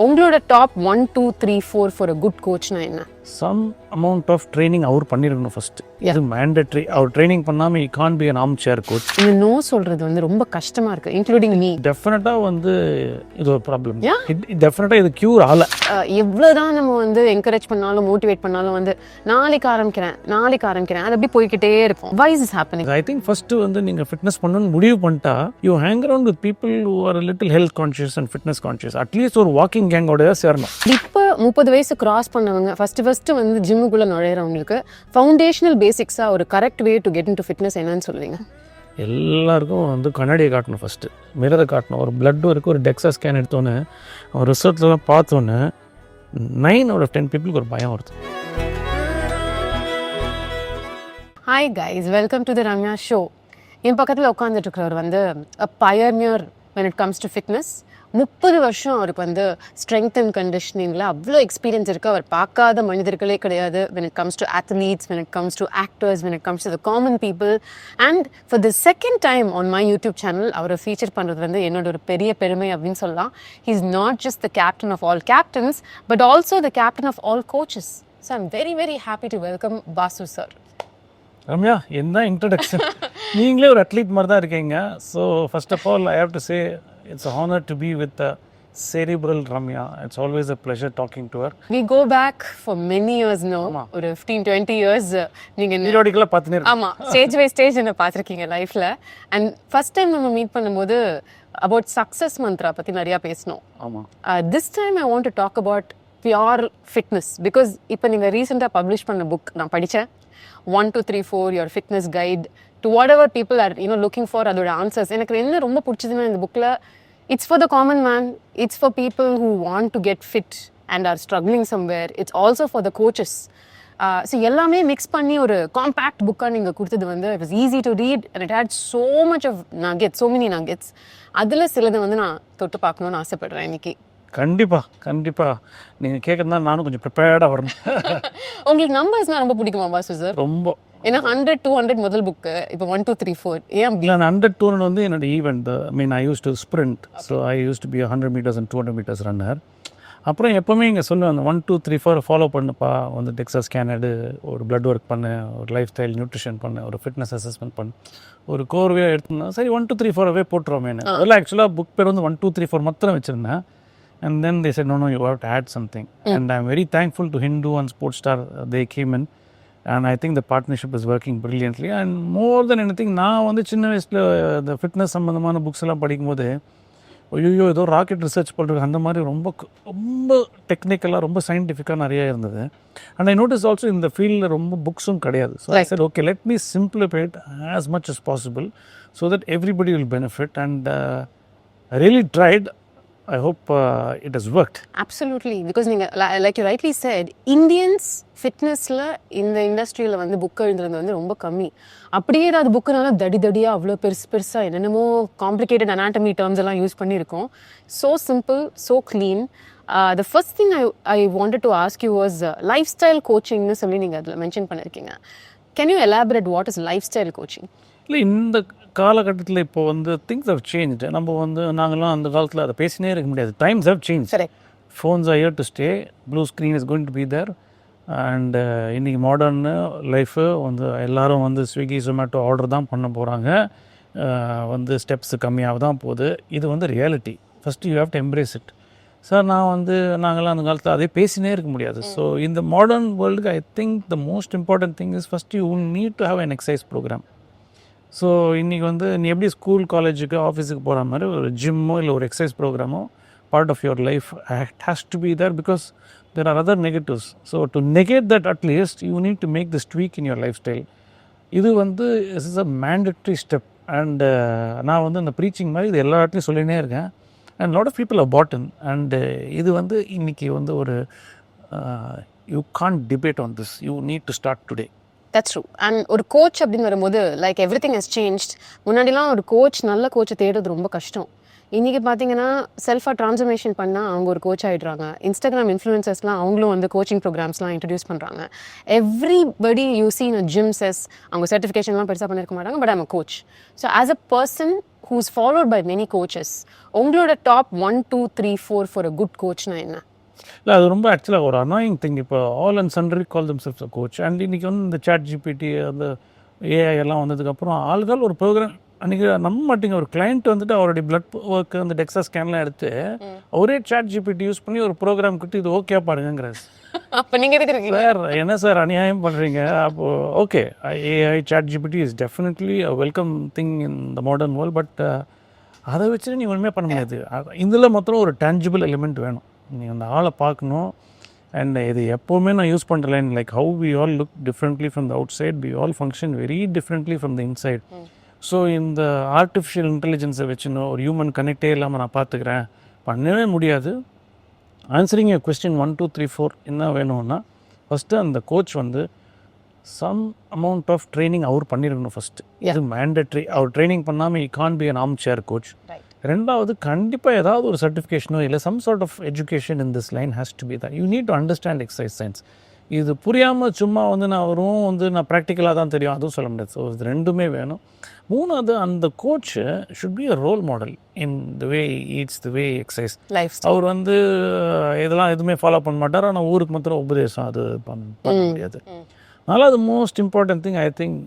உங்களோட top 1 2 3 4 for a good coachனா என்ன? Some amount of training அவர் பண்ணிருக்கணும் ஃபர்ஸ்ட். இது mandatory. அவர் ட்ரைனிங் பண்ணாம you can't be an armchair coach. இந்த நோ சொல்றது வந்து ரொம்ப கஷ்டமா இருக்கு, இன்க்ளூடிங் மீ. டெஃபினட்டா வந்து இது ஒரு ப்ராப்ளம். டெஃபினட்டா இது கியூர் ஆகல. எவ்வளவுதான் நம்ம வந்து என்கரேஜ் பண்ணாலும் மோட்டிவேட் பண்ணாலும் வந்து நாளைக்கு ஆரம்பிக்கிறேன் அது அப்படி போய்கிட்டே இருக்கும். why is this happening? I think first வந்து நீங்க ஃபிட்னஸ் பண்ணணும்னு முடிவு பண்ணிட்டா you hang around with people who are a little health conscious and fitness conscious. At least ஒரு வாக்கிங் கேங்கோட சேரணும். இப்போ 30 வயசு கிராஸ் பண்ணவங்க ஃபர்ஸ்ட் வந்து ஜிம்முக்குள்ள நுழையிறவங்களுக்கு ஃபவுண்டேஷனல் பேசிக்ஸா ஒரு correct way to get into fitness என்னன்னு சொல்லுவீங்க? எல்லாருக்கும் வந்து கண்ணாடியை காட்டணும், ஃபஸ்ட்டு மிரரை காட்டணும். ஒரு பிளட் இருக்குது, ஒரு டெக்ஸா ஸ்கேன் எடுத்தோன்னே ஒரு ரிசல்ட்லாம் பார்த்தோன்னே 9 out of 10 பீப்புளுக்கு ஒரு பயம் வருது. Hi guys, welcome to the Ramya show. என் பக்கத்தில் உட்காந்துட்டு இருக்கிறவர் வந்து அ பயனியர் when it comes to fitness. 30 வருஷம் அவருக்கு வந்து ஸ்ட்ரென்த் அண்ட் கண்டிஷனிங்கில் அவ்வளோ எக்ஸ்பீரியன்ஸ் இருக்குது. அவர் பார்க்காத மனிதர்களே கிடையாது when it comes to athletes, when it comes to actors, when it comes to the common people. And for the second time on my YouTube channel அவரை feature பண்ணுறது வந்து என்னோட ஒரு பெரிய பெருமை அப்படின்னு சொல்லலாம். He is not just the captain of all captains, but also the captain of all coaches. So I'm very, very happy to welcome Basu sir. Ramya, என்ன இன்ட்ரடக்ஷன்! நீங்களே ஒரு அத்லீட் மாதிரி தான் இருக்கீங்க. So first of all I have to say it's an honor to be with the cerebral Ramya. It's always a pleasure talking to her. We go back for many years now. ஒரு 15-20 years நீங்க பீரியாடிக்கலா பார்த்துனே இருக்கீங்க. ஆமா, stage by stage என்ன பார்த்திருக்கீங்க லைஃப்ல. And first time நம்ம meet பண்ணும்போது about success mantra பத்தி நிறைய பேசணும். ஆமா. This time I want to talk about pure fitness because இப்போ நீங்க ரீசெண்டா பப்ளிஷ் பண்ண புக் நான் படிச்சேன். 1 2 3 4 your fitness guide to whatever people are looking for அதோட ஆன்சர்ஸ். எனக்கு என்ன ரொம்ப பிடிச்சதுன்னா இந்த புக்ல it's for the common man, it's for people who want to get fit and are struggling somewhere, it's also for the coaches. So எல்லாமே mix பண்ணி ஒரு காம்பேக்ட் புக்காக நீங்கள் கொடுத்தது வந்து it was easy to read and it had so much of nuggets, so many nuggets. அதில் சிலது வந்து நான் தொட்டு பார்க்கணுன்னு ஆசைப்படுறேன் இன்னைக்கு. கண்டிப்பாக நீங்கள் கேட்குறதா நானும் கொஞ்சம் ப்ரிப்பேர்டாக வரணும். உங்களுக்கு நம்பர்ஸ்னால் ரொம்ப பிடிக்குமா பாசு சார்? ரொம்ப. ஏன்னா 100 200 முதல் புக்கு, இப்போ 1 2 3 4 ஏன் இல்லை? 100 200 வந்து என்னோட event. I used to sprint, so I used to be 100 meters and 200 meters runner. அப்புறம் எப்போவுமே இங்கே சொல்லுவேன், அந்த 1 2 3 4 ஃபாலோ பண்ணுப்பா, வந்து டெக்ஸா ஸ்கேன் எடு, ஒரு பிளட் ஒர்க் பண்ணு, ஒரு லைஃப் ஸ்டைல் நியூட்ரிஷன் பண்ணு, ஒரு ஃபிட்னஸ் அசஸ்மெண்ட் பண்ணு, ஒரு கோர்வையாக எடுத்துனா சரி 1 2 3 4 போட்டுருவோமே. அதில் ஆக்சுவலாக புக் பேர் வந்து 1 2 3 4 மாத்திரம் வச்சுருந்தேன். And then they said, no, you have to add something. And I'm very thankful to Hindu and Sportstar. They came in. And I think the partnership is working brilliantly. And more than anything, நான் வந்து சின்ன வயசில் இந்த fitness சம்மந்தமான books எல்லாம் படிக்கும்போது ஐயோ ஏதோ ராக்கெட் ரிசர்ச் பண்ணுறது அந்த மாதிரி ரொம்ப டெக்னிக்கலாக ரொம்ப சயின்டிஃபிக்காக நிறையா இருந்தது. அண்ட் ஐ நோட்டிஸ் ஆல்சோ இந்த ஃபீல்டில் ரொம்ப புக்ஸும் கிடையாது. So I set okay, let me simplify it as much as possible so that everybody will benefit. And I really tried. I hope it has worked. Absolutely, because like you rightly said, Indians ஃபிட்னஸில் இந்த இண்டஸ்ட்ரியில் வந்து book எழுதுறது வந்து ரொம்ப கம்மி. அப்படியே அது புக்குனால தடியாக அவ்வளோ பெருசாக என்னென்னமோ காம்ப்ளிகேட்டட் அனாட்டமி டேர்ம்ஸ் எல்லாம் யூஸ் பண்ணியிருக்கோம். So simple, so clean. The first thing I wanted to ask you was lifestyle coachingனு சொல்லி நீங்கள் அதில் மென்ஷன் பண்ணியிருக்கீங்க. Can you elaborate what is lifestyle coaching? இல்லை, இந்த காலகட்டத்தில் இப்போ வந்து திங்ஸ் ஹவ் சேஞ்ச். நம்ம வந்து நாங்கள்லாம் அந்த காலத்தில் அதை பேசினே இருக்க முடியாது. Times have change. Phones are here to stay. Blue screen is going to be there. And இன்றைக்கி மாடர்னு லைஃபு வந்து எல்லோரும் வந்து ஸ்விக்கி ஜொமேட்டோ ஆர்டர் தான் பண்ண போகிறாங்க. வந்து ஸ்டெப்ஸு கம்மியாக தான் போகுது. இது வந்து reality. First you have to embrace it. Sir, நாங்களாம் அந்த காலத்தில் அதே பேசினே இருக்க முடியாது. ஸோ இந்த மாடர்ன் வேர்ல்டுக்கு I think the most important thing is first you need to have an exercise program. So இன்றைக்கி வந்து நீ எப்படி ஸ்கூல் காலேஜுக்கு ஆஃபீஸுக்கு போகிற மாதிரி ஒரு ஜிம்மோ இல்லை ஒரு எக்ஸசைஸ் ப்ரோக்ராமோ part of your life has to be there because there are other negatives. So to negate that at least you need to make this tweak in your lifestyle. இது வந்து is a mandatory step. And நான் வந்து இந்த preaching மாதிரி இது எல்லா இடத்துலையும் சொல்லினே இருக்கேன். And lot of people are bought in. And இது வந்து இன்றைக்கி வந்து ஒரு you can't debate on this. You need to start today. That's true. And ஒரு கோச் அப்படின்னு வரும்போது லைக் எவ்ரிதிங் ஹஸ் சேஞ்ச்ட். முன்னாடிலாம் ஒரு கோச், நல்ல கோச்சை தேடுறது ரொம்ப கஷ்டம். இன்றைக்கி பார்த்தீங்கன்னா செல்ஃபாக ட்ரான்ஸ்ஃபர்மேஷன் பண்ணால் அவங்க ஒரு கோச் ஆகிடுறாங்க. இன்ஸ்டாகிராம் இன்ஃப்ளூயன்சர்ஸ்லாம் அவங்களும் வந்து கோச்சிங் ப்ரோக்ராம்ஸ்லாம் இன்ட்ரடியூஸ் பண்ணுறாங்க. Everybody you see in gym says அவங்க சர்டிஃபிகேஷன்லாம் பெருசாக பண்ணியிருக்க மாட்டாங்க, but I'm a coach. So as a person who's followed by many coaches, உங்களோட டாப் 1 2 3 4 ஃபார் அ குட் கோச்னா என்ன? இல்லை, அது ரொம்ப ஆக்சுவலாக ஒரு அனாயிங் திங். இப்போ all and sundry call themselves a coach. And இன்றைக்கி வந்து இந்த சாட் ஜிபிடி அந்த ஏஐ எல்லாம் வந்ததுக்கப்புறம் ஆளுகள் ஒரு ப்ரோக்ராம் அன்றைக்கி நம்ப மாட்டேங்க, ஒரு கிளைண்ட் வந்துட்டு அவருடைய பிளட் ஒர்க்கு அந்த DEXA ஸ்கேன்லாம் எடுத்து ஒரே சாட் ஜிபிடி யூஸ் பண்ணி ஒரு ப்ரோக்ராம் கிட்ட இது ஓகே பாருங்கிறாரு. அப்போ நீங்கள் இருக்கிறீங்க சார், என்ன சார் அநியாயம் பண்ணுறீங்க? அப்போது okay, AI chat GPT is definitely a welcome thing in the modern world. But அதை வச்சு நீ ஒன்றுமே பண்ண முடியாது. இதில் மாத்திரம் ஒரு டேஞ்சிபிள் எலிமெண்ட் வேணும். நீங்கள் அந்த ஆளை பார்க்கணும். அண்ட் இது எப்போவுமே நான் யூஸ் பண்ணுற line, like how we all look differently from the outside, we all function very differently from the inside. So இந்த ஆர்டிஃபிஷியல் இன்டெலிஜென்ஸை வச்சுன்னு ஒரு ஹியூமன் கனெக்டே இல்லாமல் நான் பார்த்துக்கிறேன், பண்ணவே முடியாது. ஆன்சரிங் எ கொஸ்டின் 1 2 3 4 என்ன வேணும்னா, ஃபஸ்ட்டு அந்த கோச் வந்து சம் அமௌண்ட் ஆஃப் ட்ரைனிங் அவர் பண்ணியிருக்கணும். ஃபஸ்ட்டு இது மேண்டட்ரி. அவர் ட்ரைனிங் பண்ணாமல் he can be an armchair coach. ரெண்டாவது, கண்டிப்பாக ஏதாவது ஒரு சர்டிஃபிகேஷனோ இல்லை some sort of education in this line has to be that. You need to understand exercise science. இது புரியாமல் சும்மா வந்து நான் ப்ராக்டிக்கலாக தான் தெரியும் அதுவும் சொல்ல முடியாது. ஸோ இது ரெண்டுமே வேணும். மூணாவது, அந்த coach should be a role model in the way eats, the way exercise. அவர் வந்து இதெல்லாம் எதுவுமே ஃபாலோ பண்ண மாட்டார், ஆனால் ஊருக்கு மாத்திரம் உபதேசம் அது பண்ண முடியாது. அதனால் அது most important thing I think.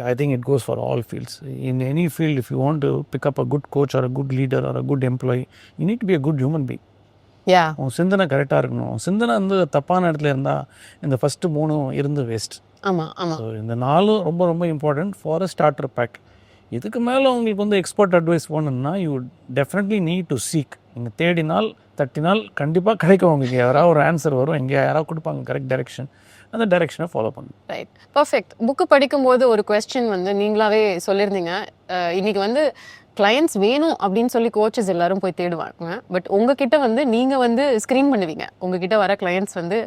I think it goes for all fields. In any field, if you want to pick up a good coach or a good leader or a good employee, you need to be a good human being. உன் சிந்தனை கரெக்டாக இருக்கணும். சிந்தனை வந்து தப்பான இடத்துல இருந்தால் இந்த ஃபஸ்ட்டு 3 இருந்து வேஸ்ட். ஸோ இந்த 4 ரொம்ப ரொம்ப important for a starter pack. இதுக்கு மேலே உங்களுக்கு வந்து எக்ஸ்பர்ட் அட்வைஸ் போகணுன்னா you definitely need to seek. நீங்கள் தேடினால் தட்டினால் கண்டிப்பாக கிடைக்கும். உங்களுக்கு யாராவது ஒரு ஆன்சர் வரும், எங்கே யாராவது கொடுப்பாங்க கரெக்ட் டைரெக்ஷன். அந்த டைரெக்ஷனை ஃபாலோ பண்ணணும். Right, perfect. புக்கு படிக்கும்போது ஒரு கொஸ்டின் வந்து நீங்களாவே சொல்லியிருந்தீங்க, இன்றைக்கி வந்து கிளையண்ட்ஸ் வேணும் அப்படின்னு சொல்லி கோச்சஸ் எல்லாரும் போய் தேடுவாங்க. பட் உங்ககிட்ட வந்து நீங்கள் வந்து ஸ்க்ரீன் பண்ணுவீங்க. உங்ககிட்ட வர கிளையண்ட்ஸ் வந்து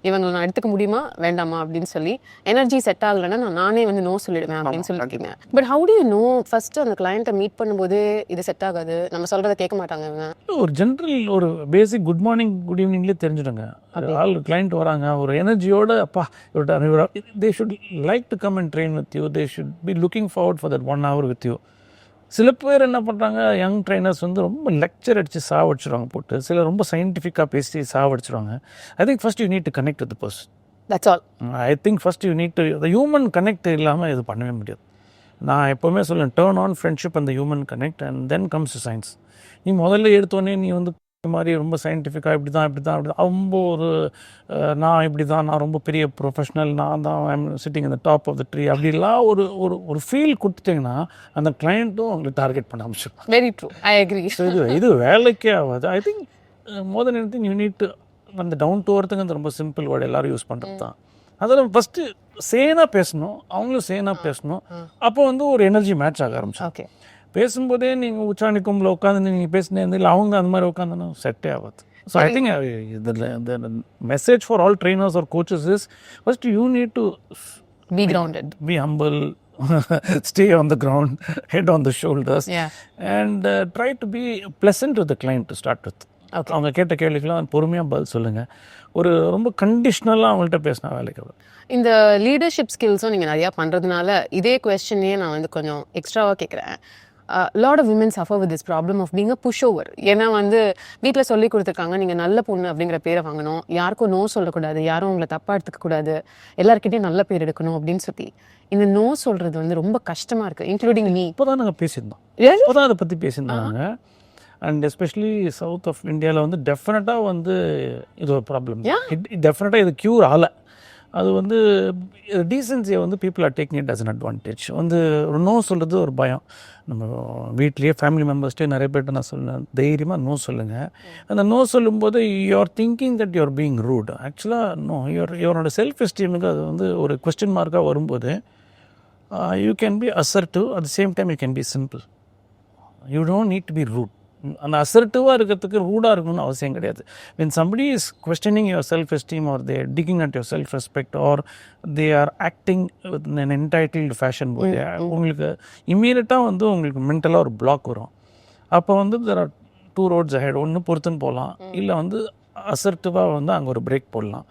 இவங்களை நான் எடுத்துக்க முடியுமா வேண்டாமா அப்படின்னு சொல்லி, எனர்ஜி செட் ஆகலைன்னா நானே வந்து நோ சொல்லிடுவேன் அப்படின்னு சொல்லியிருக்கீங்க. But how to you know? First அந்த கிளையண்ட்டை மீட் பண்ணும்போது இது செட் ஆகாது, நம்ம சொல்கிறத கேட்க மாட்டாங்க இவங்க. ஒரு ஜென்ரல் ஒரு பேசிக் குட் மார்னிங் குட் ஈவினிங்லேயே தெரிஞ்சுடுங்க. ஆள் கிளைண்ட் வராங்க ஒரு எனர்ஜியோட, அப்பா they should like to come and train with you, they should be looking forward for that 1 hour with you. சில பேர் என்ன பண்ணுறாங்க, யங் ட்ரைனர்ஸ் வந்து ரொம்ப லெக்சர் அடித்து சாவடிச்சிடுவாங்க போட்டு. சிலர் ரொம்ப சயின்டிஃபிக்காக பேசி சாவடிச்சிடுவாங்க. I think first you need to connect with the person. That's all. I think first you need to the human connect இல்லாமல் இது பண்ணவே முடியாது. நான் எப்போவுமே சொல்லுவேன், turn on friendship and the human connect and then comes to science. நீ முதல்ல எடுத்தோடனே நீ வந்து மாதிரி ரொம்ப சயின்டிஃபிக்காக இப்படி தான் ரொம்ப ஒரு நான் இப்படி தான், நான் ரொம்ப பெரிய ப்ரொஃபஷ்னல், நான் தான் ஐம் சிட்டிங் இந்த டாப் ஆஃப் த ட்ரீ அப்படிலாம் ஒரு ஃபீல் கொடுத்துட்டிங்கன்னா அந்த கிளைண்ட்டும் அவங்களுக்கு டார்கெட் பண்ண ஆரம்பிச்சிடும். Very true, I agree. So இது வேலைக்கே ஆகாது. I think more than anything you need to அந்த டவுன் டு அர்த்துங்க. அந்த ரொம்ப சிம்பிள் வேர்டு எல்லாரும் யூஸ் பண்ணுறது தான். அதில் ஃபஸ்ட்டு சேனாக பேசணும், அவங்களும் சேனாக பேசணும். அப்போ வந்து ஒரு எனர்ஜி மேட்ச் ஆக ஆரம்பிச்சு. ஓகே, பேசும்போதே நீங்கள் உச்சாணி கும்பில் உட்காந்து நீங்கள் பேசினே இல்லை அவங்க அந்த மாதிரி உட்காந்துனா செட்டே ஆகாது. So I think the message for all trainers or coaches is first you need to be grounded, be humble, stay on the ground, head on the shoulders, and try to be pleasant to the client to start with. அவங்க கேட்ட கேள்விக்கெல்லாம் பொறுமையாக பதில் சொல்லுங்கள். ஒரு ரொம்ப கண்டிஷ்னலாக அவங்கள்ட்ட பேசினா வேலைக்கு. இந்த லீடர்ஷிப் ஸ்கில்ஸும் நீங்கள் நிறையா பண்ணுறதுனால இதே கொஸ்டினையே நான் வந்து கொஞ்சம் எக்ஸ்ட்ராவாக கேட்குறேன். Lot of women suffer with this problem of being a pushover. ஏன்னா வந்து வீட்டில் சொல்லி கொடுத்துருக்காங்க, நீங்கள் நல்ல பொண்ணு அப்படிங்கிற பேரை வாங்கணும், யாருக்கும் நோ சொல்லக்கூடாது, யாரும் உங்களை தப்பாக எடுத்துக்கக்கூடாது, எல்லாருக்கிட்டையும் நல்ல பேர் எடுக்கணும் அப்படின்னு சொல்லி இந்த நோ சொல்கிறது வந்து ரொம்ப கஷ்டமாக இருக்குது, இன்க்ளூடிங் மீ. இப்போ தான் நாங்கள் பேசியிருந்தோம், இப்போ தான் அதை பற்றி பேசியிருந்தாங்க. அண்ட் எஸ்பெஷலி சவுத் ஆஃப் இந்தியாவில் வந்து டெஃபினட்டாக வந்து இது ஒரு ப்ராப்ளம். டெஃபினட்டாக இது க்யூர் ஆகலை. அது வந்து டீசென்சியை வந்து people are taking it as an advantage. வந்து ஒரு நோ சொல்கிறது ஒரு பயம். நம்ம வீட்லேயே ஃபேமிலி மெம்பர்ஸ்ட்டே நிறைய பேர்ட்டு நான் சொல்லுவேன், தைரியமாக நோ சொல்லுங்கள். அந்த நோ சொல்லும்போது you are thinking that you are being rude. ஆக்சுவலாக நோ, யுவரோட செல்ஃப் எஸ்டீமுக்கு அது வந்து ஒரு கொஸ்டின் மார்க்காக வரும்போது you can be assertive, at the same time you can be simple. You don't need to be rude. அந்த அசர்ட்டிவாக இருக்கிறதுக்கு ரூடாக இருக்கணும்னு அவசியம் கிடையாது. when somebody is questioning your self esteem or they are digging at your self respect or they are acting with an entitled fashion போது உங்களுக்கு இம்மீடியட்டாக வந்து உங்களுக்கு மென்டலாக ஒரு பிளாக் வரும். அப்போ வந்து there are 2 roads ahead. ஒன்று பொறுத்துன்னு போகலாம், இல்லை வந்து அசர்ட்டிவாக வந்து அங்கே ஒரு பிரேக் போடலாம்.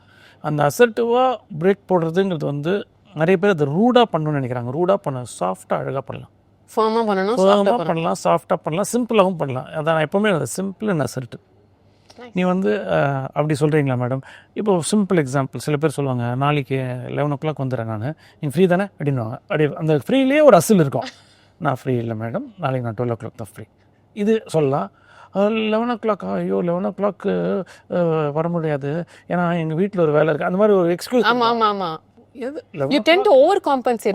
அந்த அசர்ட்டிவாக பிரேக் போடுறதுங்கிறது வந்து நிறைய பேர் அதை ரூடாக பண்ணணும்னு நினைக்கிறாங்க. ரூடாக பண்ண சாஃப்டாக அழகாக பண்ணலாம், ஃபர்மாக பண்ணணும், ஃபர்மாக பண்ணலாம், சாஃப்டாக பண்ணலாம், சிம்பிளாகவும் பண்ணலாம். அதான் நான் எப்போவுமே சிம்பிள் அண்ட் அசர்ட்டிவ். நீ வந்து அப்படி சொல்கிறீங்களா மேடம்? இப்போ சிம்பிள் எக்ஸாம்பிள், சில பேர் சொல்லுவாங்க நாளைக்கு 11 o'clock வந்துடுறேன் நான், நீங்கள் ஃப்ரீ தானே அப்படின்வாங்க. அப்படி அந்த ஃப்ரீலேயே ஒரு அசில் இருக்கும். நான் ஃப்ரீ இல்லை மேடம், நாளைக்கு நான் 12 o'clock தான் ஃப்ரீ. இது சொல்லலாம். 11 o'clock, ஐயோ 11 o'clock வர முடியாது, ஏன்னா எங்கள் வீட்டில் ஒரு வேலை இருக்குது, அந்த மாதிரி ஒரு எக்ஸ்கியூஸ். ஆமாம். You tend to overcompensate.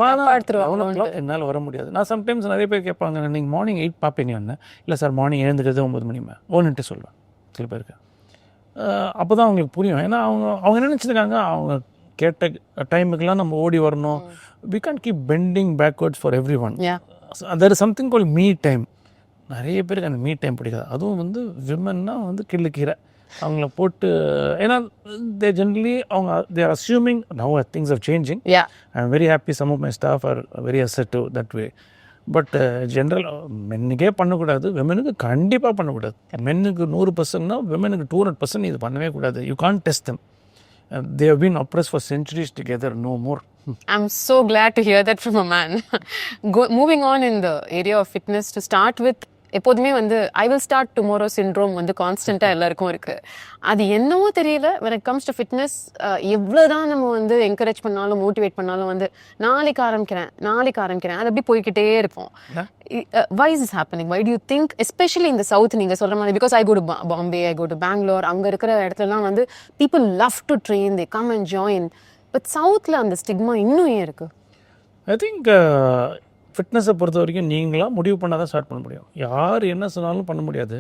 என்னால் வர முடியாது. நான் சம்டைம்ஸ் நிறைய பேர் கேட்பாங்க, நீங்கள் மார்னிங் 8 பார்ப்பீங்கன்னு. இல்லை சார், மார்னிங் எழுந்துக்கிறது 9 மணி ஒன்றுட்டு சொல்லுவேன் சில பேருக்கு. அப்போ தான் அவங்களுக்கு புரியும். ஏன்னா அவங்க என்ன நினச்சிருக்காங்க, அவங்க கேட்ட டைமுக்கெல்லாம் நம்ம ஓடி வரணும். we can't keep bending backwards for everyone. there is something called me time. நிறைய பேருக்கு அந்த மீ டைம் பிடிக்காது. அதுவும் வந்து விமன்னா வந்து கிள்ளுக்கீரை அவங்கள போட்டு, ஏன்னா they generally அவங்க they are assuming now things are changing. I'm very happy some of my staff are very assertive that way. But general மென்னுக்கே பண்ணக்கூடாது, விமனுக்கு கண்டிப்பாக பண்ணக்கூடாது. மென்னுக்கு 100%னா விமனுக்கு 200% இது பண்ணவே கூடாது. You can't test them. they have been oppressed for centuries together, no more. I'm so glad to hear that from a man. Moving on in the area of fitness, to start with, எப்போதுமே வந்து I will start tomorrow syndrome வந்து கான்ஸ்டண்ட்டாக எல்லாருக்கும் இருக்குது. அது என்னவோ தெரியல, when it comes to fitness, எவ்வளோ தான் நம்ம வந்து என்கரேஜ் பண்ணாலும் மோட்டிவேட் பண்ணாலும் வந்து நாளைக்கு ஆரம்பிக்கிறேன் அது அப்படி போய்கிட்டே இருப்போம். why is this happening? Why do you think, especially in the south, நீங்கள் சொல்கிற மாதிரி, because I go to Bombay, I go to Bangalore, அங்கே இருக்கிற இடத்துலலாம் வந்து people love to train, they come and join, but சவுத்தில் அந்த ஸ்டிக்மா இன்னும் ஏன் இருக்குது? ஐ திங்க் ஃபிட்னஸை பொறுத்த வரைக்கும் நீங்களாக முடிவு பண்ணால் தான் ஸ்டார்ட் பண்ண முடியும். யார் என்ன சொன்னாலும் பண்ண முடியாது.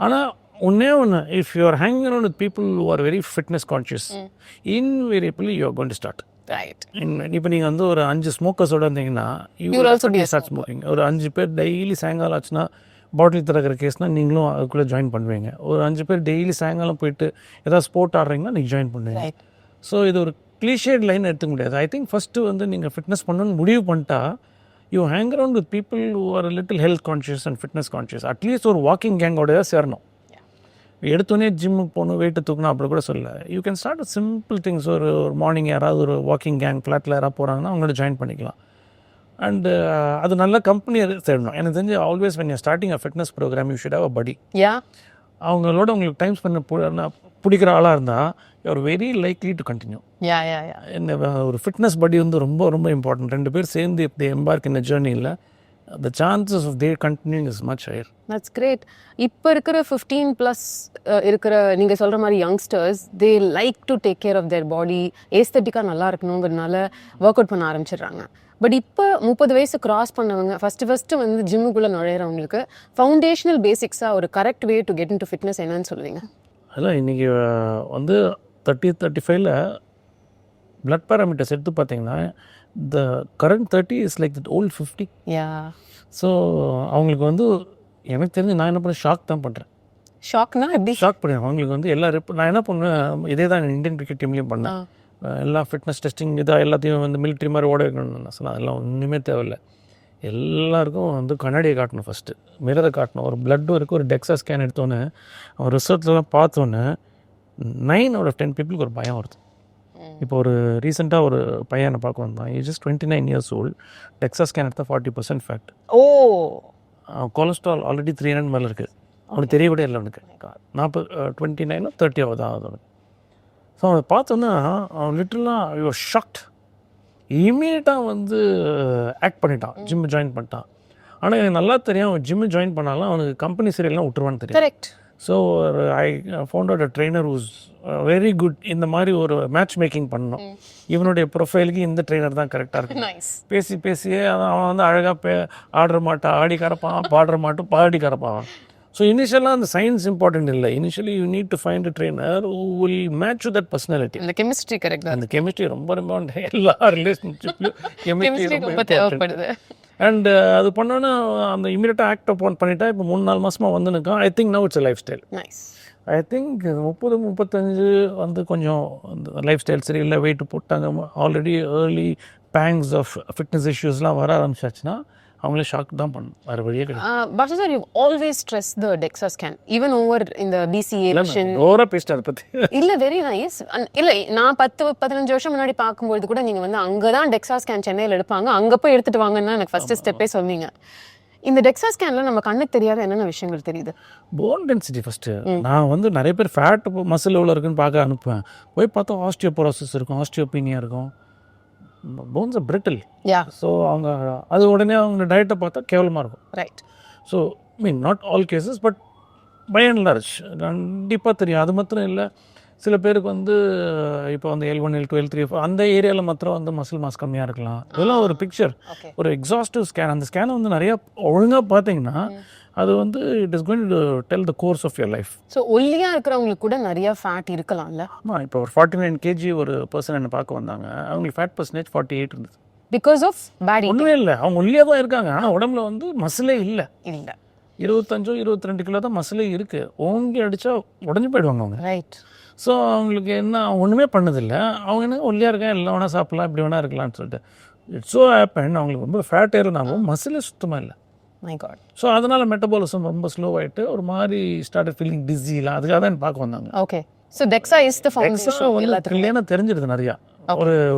ஆனால் ஒன்றே ஒன்று, if you are hanging around with people who are very fitness conscious, invariably you are going to start. Right. இப்போ நீங்கள் வந்து ஒரு 5 ஸ்மோக்கர்ஸோடு இருந்தீங்கன்னா யூ ஆல்சோ ஸ்டார்ட் ஸ்மோக்கிங். ஒரு 5 பேர் டெய்லி சாயங்காலம் ஆச்சுன்னா பாட்டில் திறக்கிற கேஸ்னால் நீங்களும் அதுக்குள்ளே ஜாயின் பண்ணுவீங்க. ஒரு 5 பேர் டெய்லி சாயங்காலம் போயிட்டு ஏதாவது ஸ்போர்ட் ஆடுறீங்கன்னா நீங்கள் ஜாயின் பண்ணுவீங்க. ஸோ இது ஒரு கிளீஷேட் லைன் எடுத்துக்க முடியாது. ஐ திங்க் ஃபஸ்ட்டு வந்து நீங்கள் ஃபிட்னஸ் பண்ணணும்னு முடிவு பண்ணிட்டா, you hang around with people who are a little health conscious and fitness conscious. At least ஒரு வாக்கிங் கேங்கோட தான் சேரணும். எடுத்தோடனே ஜிம்முக்கு போகணும், வெயிட்டு தூக்கணும் அப்படி கூட சொல்ல. You can start simple things. ஒரு மார்னிங் யாராவது ஒரு வாக்கிங் கேங் ஃப்ளாட்டில் யாராவது போகிறாங்கன்னா அவங்களோட ஜாயின் பண்ணிக்கலாம். அண்டு அது நல்ல கம்பெனியை தேடணும். எனக்கு தெரிஞ்சு always when you're starting a fitness program you should have a buddy. அவங்களோட உங்களுக்கு டைம் ஸ்பெண்ட் பிடிக்கிற ஆளாக இருந்தால் you are very likely to continue. என்ன ஒரு ஃபிட்னஸ் படி வந்து ரொம்ப ரொம்ப இம்பார்ட்டன்ட். 2 பேர் சேர்ந்து if they embark in a journey, இல்லை the chances of their continuing is much higher. That's great. இப்போ இருக்கிற 15+ இருக்கிற நீங்கள் சொல்கிற மாதிரி youngsters, they like to take care of their body, ஏஸ்தட்டிக்காக நல்லா இருக்கணுங்கிறதுனால ஒர்க் அவுட் பண்ண ஆரம்பிச்சிடுறாங்க. பட் இப்போ 30 வயசு கிராஸ் பண்ணவங்க ஃபஸ்ட்டு வந்து ஜிம்முக்குள்ளே நுழையிறவங்களுக்கு ஃபவுண்டேஷனல் பேசிக்ஸாக ஒரு correct way to get in to fitness என்னன்னு சொல்லுவீங்க? அதான் இன்றைக்கி வந்து 35ல blood parameters எடுத்து பார்த்தீங்கன்னா the current 30 is like the old 50. So அவங்களுக்கு வந்து எனக்கு தெரிஞ்சு நான் என்ன பண்ணேன், ஷாக் தான் பண்ணுறேன். ஷாக்னா எப்படி? ஷாக் பண்ணுறேன். அவங்களுக்கு வந்து எல்லா நான் என்ன பண்ணுவேன், இதே தான் இந்தியன் கிரிக்கெட் டீம்லேயும் பண்ணேன். எல்லா ஃபிட்னஸ் டெஸ்டிங் இதாக எல்லாத்தையும் வந்து மிலிட்ரி மாதிரி ஓட வைக்கணும்னு நான் சொன்னேன். அதெல்லாம் ஒன்றுமே தேவையில்லை. எல்லாருக்கும் வந்து கண்ணாடியை காட்டணும், ஃபஸ்ட்டு மிரரை காட்டணும். ஒரு பிளட்டும் இருக்குது, ஒரு டெக்ஸா ஸ்கேன் எடுத்தோன்னே அவன் ரிசல்ட்லாம் பார்த்தோன்னே 9 out of 10 பீப்புளுக்கு ஒரு பயம் வருது. இப்போ ஒரு ரீசெண்டாக ஒரு பையனை பார்க்க வந்தான். Is just 29 years old. DEXA scan எடுத்தால் 40% ஃபேக்ட். கொலஸ்ட்ரால் ஆல்ரெடி 300 மேலே இருக்குது. அவனுக்கு தெரியக்கூட இல்லை. அவனுக்கு 29 30 ஆகுது அவனுக்கு. ஸோ அவனை பார்த்தோன்னா அவன் லிட்டரலாக ஐ வாஸ் ஷாக்ட். இமீடியட்டாக வந்து ஆக்ட் பண்ணிட்டான், ஜிம்மு ஜாயின் பண்ணிட்டான். ஆனால் எனக்கு நல்லா தெரியும், அவன் ஜிம்மு ஜாயின் பண்ணாலும் அவனுக்கு கம்பெனி சீரியல்லாம் விட்டுருவான்னு தெரியும். Correct. So I found out a trainer whose very good. இந்த மாதிரி ஒரு மேட்ச் மேக்கிங் பண்ணணும். இவனுடைய ப்ரொஃபைலுக்கு இந்த ட்ரெயினர் தான் கரெக்டாக இருக்கும். பேசியே அவன் வந்து அழகாக ஆடுற மாட்டான், ஆடி கரப்பான், பாடுற மாட்டும், பாடி கரப்பான். ஸோ இனிஷியலாக அந்த சயின்ஸ் இம்பார்ட்டன்ட் இல்லை. Initially you need to find a trainer who will match to that personality. அந்த கெமிஸ்ட்ரி கரெக்டாக, அந்த கெமிஸ்ட்ரி ரொம்ப இம்பார்ட்டன்ட். எல்லா ரிலேஷன்ஷிப்லையும் கெமிஸ்ட்ரி ரொம்ப தேவைப்படுது. அண்ட் அது பண்ணோன்னா அந்த இமீடியட்டாக ஆக்ட் அப் பண்ணிட்டா இப்போ 3-4 மாதமாக வந்து நிற்கும். I think now it's a life style. I think 30-35 வந்து கொஞ்சம் லைஃப் ஸ்டைல் சரியில்லை, வெயிட்டு போட்டாங்க, ஆல்ரெடி ஏர்லி பேங்ஸ் ஆஃப் ஃபிட்னஸ் இஷ்யூஸ்லாம் வர ஆரம்பிச்சாச்சுன்னா அவங்களே ஷாக் தான் பண்ணணும், வேறு வழியே கிடையாது. Basu sir, you've always stressed the DEXA scan, even over in the BCA mission. ஓவராக பேசிட்டு அதை பற்றி இல்லை வெரி நைஸ். இல்லை நான் 10-15 வருஷம் முன்னாடி பார்க்கும்போது கூட நீங்கள் வந்து அங்கே தான் DEXA ஸ்கேன் சென்னையில் எடுப்பாங்க, அங்கே போய் எடுத்துகிட்டு வாங்கன்னா எனக்கு ஃபஸ்ட்டு ஸ்டெப்பே சொன்னீங்க. இந்த DEXA ஸ்கேனில் நம்ம கண்ணுக்கு தெரியாத என்னென்ன விஷயங்கள் தெரியுது? Phone density first. நான் வந்து நிறைய பேர் ஃபேட் மசில் எவ்வளோ இருக்குன்னு பார்க்க அனுப்புவேன். போய் பார்த்தா ஆஸ்டியோபோரோசிஸ் இருக்கும், ஆஸ்டியோபீனியா இருக்கும், போன்ஸ் பிரிட்டில். ஸோ அவங்க அது உடனே அவங்க டயட்டை பார்த்தா கேவலமாக இருக்கும். Right. So mean not all cases, but by and large கண்டிப்பாக தெரியும். அது மாத்திரம் இல்லை, சில பேருக்கு வந்து இப்போ வந்து L1 L2 L3 அந்த ஏரியாவில் மாத்திரம் வந்து மசில் மாஸ் கம்மியாக இருக்கலாம். இதெல்லாம் ஒரு பிக்சர், ஒரு எக்ஸாஸ்டிவ் ஸ்கேன். அந்த ஸ்கேனை வந்து நிறையா ஒழுங்காக பார்த்தீங்கன்னா அது வந்து it is going to tell the course of your life. So ஒல்லியாக இருக்கிறவங்களுக்கு கூட நிறையா ஃபேட் இருக்கலாம்ல? ஆமாம். இப்போ ஒரு 49 kg ஒரு பர்சன் என்னை பார்க்க வந்தாங்க, அவங்களுக்கு ஃபேட் பர்சன்டேஜ் 48 இருந்தது. Because of bad eating? ஒன்றுமே இல்லை, அவங்க ஒல்லியாக தான் இருக்காங்க, ஆனால் உடம்புல வந்து மசிலே இல்லை. இல்லை, 25-22 கிலோ தான் மசிலே இருக்குது. ஓங்கி அடித்தா உடஞ்சி போயிடுவாங்க அவங்க. ரைட். ஸோ அவங்களுக்கு என்ன ஒன்றுமே பண்ணதில்லை, அவங்க என்ன ஒல்லியாக இருக்கேன், எல்லாம் வேணால் சாப்பிட்லாம், இப்படி வேணா இருக்கலாம்னு சொல்லிட்டு இட்ஸ் ஸோ ஹேப்பன். அவங்களுக்கு ரொம்ப ஃபேட் ஏறினாலும் மசிலே சுத்தமாக இல்லை. My god. ஸோ அதனால் மெட்டபாலிசம் ரொம்ப ஸ்லோ ஆகிட்டு ஒரு மாதிரி ஸ்டார்ட் ஃபீலிங் டிஸிலாம், அதுக்காக தான் பார்க்க வந்தாங்க. Okay. So DEXA is the foundation. இல்லைன்னா தெரிஞ்சிடுது நிறையா.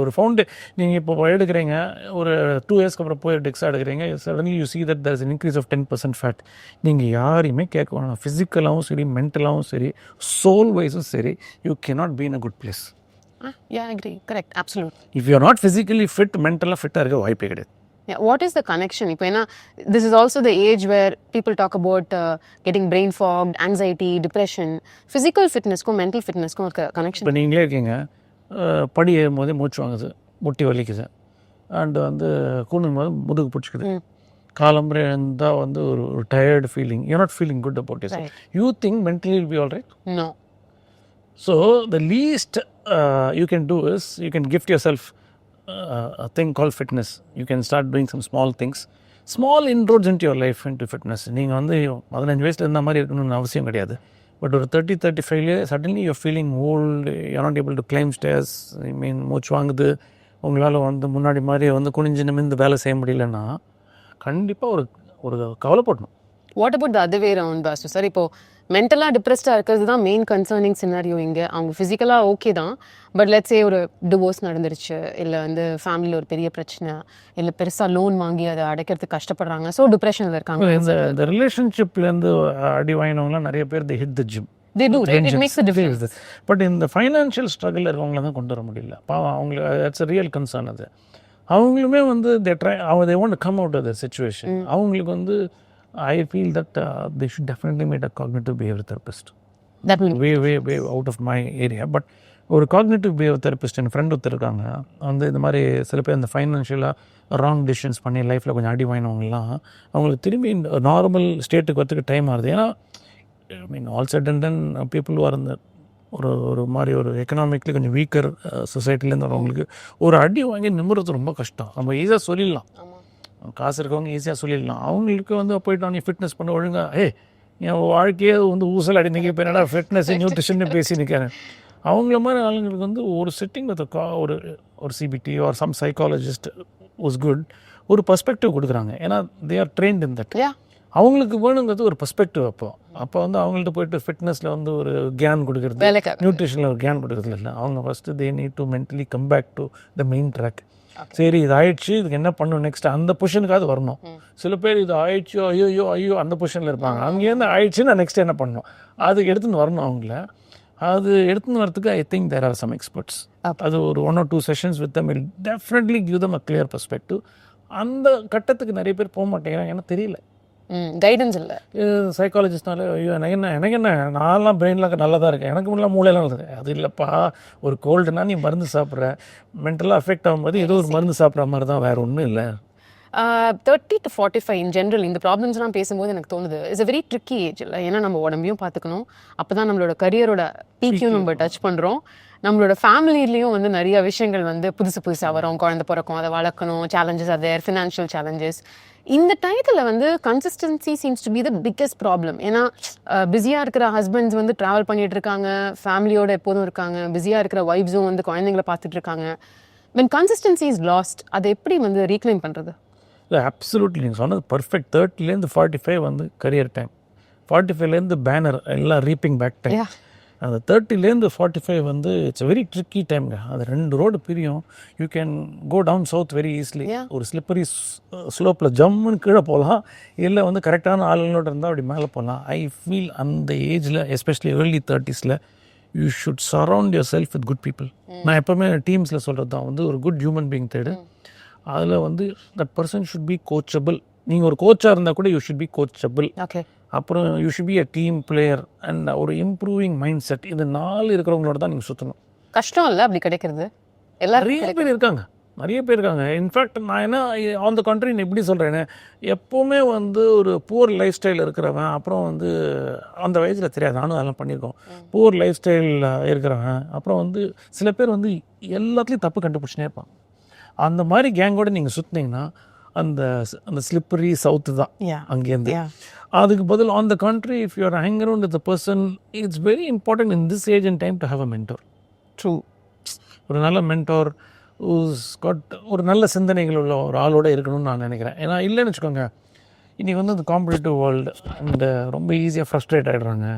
ஒரு ஃபவுண்டு நீங்கள் இப்போ எடுக்கிறீங்க, ஒரு 2 இயர்ஸ்க்கு அப்புறம் போய் DEXA எடுக்கிறீங்க, suddenly you see that there is an increase of 10% fat. நீங்கள் யாரையுமே கேட்க வேணாம், ஃபிசிக்கலாகவும் சரி, மென்டலாகவும் சரி, சோல் வைஸும் சரி, you cannot be in a good place. Yeah, I agree. Correct. Absolutely. If you are not physically fit, mentally fit இருக்க வாய்ப்பே கிடையாது. Yeah, what is the connection? இப்போ ஏன்னா this is also the age where people talk about getting brain fogged, anxiety, depression. Physical fitnessக்கும் mental fitnessக்கும் ஒரு connection. இப்போ நீங்களே இருக்கீங்க, படி ஏறும் போதே மூச்சு வாங்குது, முட்டி வலிக்குது, அண்ட் வந்து கூணும் போது முதுகு பிடிச்சிக்குது, காலம்பரை இருந்தால் வந்து ஒரு tired feeling, you not feeling good about it. You think mentally will be all right? No. So the least you can do is you can gift yourself a thing called fitness. You can start doing some small things, small inroads into your life, into fitness. நீங்கள் வந்து 15 வயசில் இருந்த மாதிரி இருக்கணும்னு அவசியம் கிடையாது. But ஒரு 30-35 suddenly you're feeling old, you not able to climb stairs, I mean மூச்சு வாங்குது, உங்களால் வந்து முன்னாடி மாதிரி வந்து குனிஞ்சு நிமிர்ந்து வேலை செய்ய முடியலன்னா கண்டிப்பாக ஒரு கவலைப்படணும். What about the other way round பாஸ்டர் சார்? இப்போது மென்டலாக டிப்ரெஸ்டாக இருக்கிறது தான் மெயின் கன்சர்னிங் சினாரியோ இங்கே. அவங்க ஃபிசிக்கலாக ஓகே தான், பட் லெட்ஸ் சே ஒரு டிவோர்ஸ் நடந்துருச்சு, இல்லை வந்து ஃபேமிலியில் ஒரு பெரிய பிரச்சனை, இல்லை பெருசாக லோன் வாங்கி அதை அடைக்கிறதுக்கு கஷ்டப்படுறாங்க, ஸோ டிப்ரெஷனில் இருக்காங்க. இந்த ரிலேஷன்ஷிப்லேருந்து அடி வாங்கினவங்களாம் நிறைய பேர் they hit the gym. They do, right? It makes a difference. But இந்த ஃபைனான்ஷியல் ஸ்ட்ரகிள் இருக்கவங்கள தான் கொண்டு வர முடியல. பாவம் அவங்களுக்கு தட்ஸ் a real concern. அது அவங்களுமே வந்து they want to come out of the situation. அவங்களுக்கு வந்து I feel that they should definitely meet a cognitive behavior therapist. That will way out of my area. But ஒரு cognitive behaviour therapist என் friend ஒருத்தர் இருக்காங்க. வந்து இந்த மாதிரி சில பேர் இந்த ஃபைனான்ஷியலாக ராங் டிசிஷன்ஸ் பண்ணி லைஃப்பில் கொஞ்சம் அடி வாங்கினவங்கலாம் அவங்களுக்கு திரும்பி நார்மல் ஸ்டேட்டுக்கு வரத்துக்கு டைம் ஆகுது. ஏன்னா I mean all set and then people are இந்த ஒரு மாதிரி ஒரு எக்கனாமிக்லி கொஞ்சம் வீக்கர் சொசைட்டிலேருந்து வரவங்களுக்கு ஒரு அடி வாங்கி நிமிர்றது ரொம்ப கஷ்டம். நம்ம ஈஸியாக சொல்லிடலாம், காசு இருக்கவங்க ஈஸியாக சொல்லிடலாம். அவங்களுக்கு வந்து போய்ட்டு நீ ஃபிட்னஸ் பண்ண ஒழுங்காக என் வாழ்க்கையே வந்து ஊசல் அடி நிற்க இப்போ என்னடா ஃபிட்னஸ் நியூட்ரிஷன் பேசி நிற்கிறேன். அவங்கள மாதிரி ஆளுங்களுக்கு வந்து ஒரு செட்டிங் வித் ஒரு CBT or some psychologist was good, ஒரு பர்ஸ்பெக்டிவ் கொடுக்குறாங்க. ஏன்னா they are trained in that. அவங்களுக்கு வேணுங்கிறது ஒரு பர்ஸ்பெக்டிவ். அப்போ வந்து அவங்கள்ட்ட போய்ட்டு ஃபிட்னஸில் வந்து ஒரு கேன் கொடுக்குறது, நியூட்ரிஷனில் ஒரு கேன் கொடுக்குறது இல்லை. அவங்க first they need to mentally come back to the main track. சரி இது ஆயிடுச்சு, இதுக்கு என்ன பண்ணணும் நெக்ஸ்ட், அந்த பொசிஷனுக்காவது வரணும். சில பேர் இது ஆயிடுச்சு ஐயோ அந்த பொசிஷனில் இருப்பாங்க. அங்கேருந்து ஆயிடுச்சு நான் நெக்ஸ்ட் என்ன பண்ணணும், அதுக்கு எடுத்துன்னு வரணும். அவங்கள அது எடுத்துன்னு வரதுக்கு I think there are some experts. அது ஒரு 1 or 2 sessions with them will definitely give them a clear perspective. அந்த கட்டத்துக்கு நிறைய பேர் போக மாட்டேங்கிறாங்க, ஏன்னா தெரியல, கைடன்ஸ் இல்லை. சைக்காலஜிஸ்ட்னால ஐயோ எனக்கு என்ன நான்லாம் பிரெயின்லாம் நல்லா தான் இருக்கேன், எனக்கு முன்னாடி மூளையெல்லாம் இருக்குது. அது இல்லைப்பா, ஒரு கோல்டுனா நீ மருந்து சாப்பிட்ற, மென்டலாக அஃபெக்ட் ஆகும்போது ஏதோ ஒரு மருந்து சாப்பிட்ற மாதிரி தான், வேறு ஒன்றும் இல்லை. 30 to 45 இன் ஜென்ரல் இந்த ப்ராப்ளம்ஸ்லாம் பேசும்போது எனக்கு தோணுது it's a very tricky age இல்லை. ஏன்னா நம்ம உடம்பையும் பார்த்துக்கணும், அப்போ தான் நம்மளோட கரியரோட பீக்கையும் நம்ம டச் பண்ணுறோம். நம்மளோட ஃபேமிலிலையும் வந்து நிறைய விஷயங்கள் வந்து புதுசாக வரும், குழந்தை பிறக்கும், அதை வளர்க்கணும், சேலஞ்சஸ் அது ஃபினான்ஷியல் சேலஞ்சஸ். இந்த டயத்தில் வந்து consistency seems to be the biggest problem. ஏன்னா பிஸியாக இருக்கிற ஹஸ்பண்ட்ஸ் வந்து ட்ராவல் பண்ணிட்டு இருக்காங்க, ஃபேமிலியோட எப்போதும் இருக்காங்க, பிஸியாக இருக்கிற ஒய்ஃப்ஸும் வந்து குழந்தைங்களை பார்த்துட்டு இருக்காங்க. when consistency is lost, அதை எப்படி வந்து ரீக்ளைம் பண்ணுறது? இல்லை அப்சல்யூட்லி நீங்கள் சொன்னது பர்ஃபெக்ட். 30லேருந்து 45 வந்து கரியர் டைம், 45லேருந்து பேனர் எல்லாம் ரீப்பிங் பேக் டைம். அந்த 30லேருந்து 45 வந்து இட்ஸ் வெரி ட்ரிக்கி டைம்ங்க. அது 2 ரோடு பிரியும். You can go down south very easily. ஒரு ஸ்லிப்பரி ஸ்லோப்பில் ஜம்முன்னு கீழே போகலாம், இல்லை வந்து கரெக்டான ஆளுங்களோட இருந்தால் அப்படி மேலே போகலாம். ஐ ஃபீல் அந்த ஏஜில் எஸ்பெஷலி ஏர்லி 30ஸ்ல you should surround yourself with good people. நான் எப்போவுமே டீம்ஸில் சொல்கிறது தான் வந்து ஒரு குட் ஹியூமன் பீயிங் தேடு. அதில் வந்து தட் பர்சன் ஷுட் பி கோச்சபிள். நீங்கள் ஒரு கோச்சாக இருந்தால் கூட யூ ஷுட் பி கோச்சபிள். அப்புறம் you should be a team player and ஒரு இம்ப்ரூவிங் மைண்ட் செட். இது 4 இருக்கிறவங்களோட தான் நீங்கள் சுற்றணும். கஷ்டம் இல்லை அப்படி கிடைக்கிறது. எல்லாரும் நிறைய பேர் இருக்காங்க. இன்ஃபேக்ட் நான் என்ன ஆன் த கண்ட்ரி எப்படி சொல்கிறேன்னு, எப்போவுமே வந்து ஒரு புவர் லைஃப் ஸ்டைல் இருக்கிறவன், அப்புறம் வந்து அந்த வயசில் தெரியாது, நானும் அதெல்லாம் பண்ணியிருக்கோம். புவர் லைஃப் ஸ்டைலில் இருக்கிறவன் அப்புறம் வந்து சில பேர் வந்து எல்லாத்துலேயும் தப்பு கண்டுபிடிச்சினே இருப்பான். அந்த மாதிரி கேங்கோடு நீங்கள் சுற்றினீங்கன்னா அந்த அந்த ஸ்லிப்பரி சவுத்து தான் அங்கேருந்து. அதுக்கு பதில் on the country if you are hang around with the person, it's very important in this age and time to have a mentor. True. ஒரு நல்ல மென்டோர் ஒரு நல்ல சிந்தனைகள் உள்ள ஒரு ஆளோட இருக்கணும்னு நான் நினைக்கிறேன். ஏன்னா இல்லைன்னு வச்சுக்கோங்க, இன்றைக்கி வந்து அந்த காம்படிட்டிவ் வேர்ல்டு அண்ட் ரொம்ப ஈஸியாக ஃப்ரஸ்ட்ரேட் ஆகிடுறாங்க.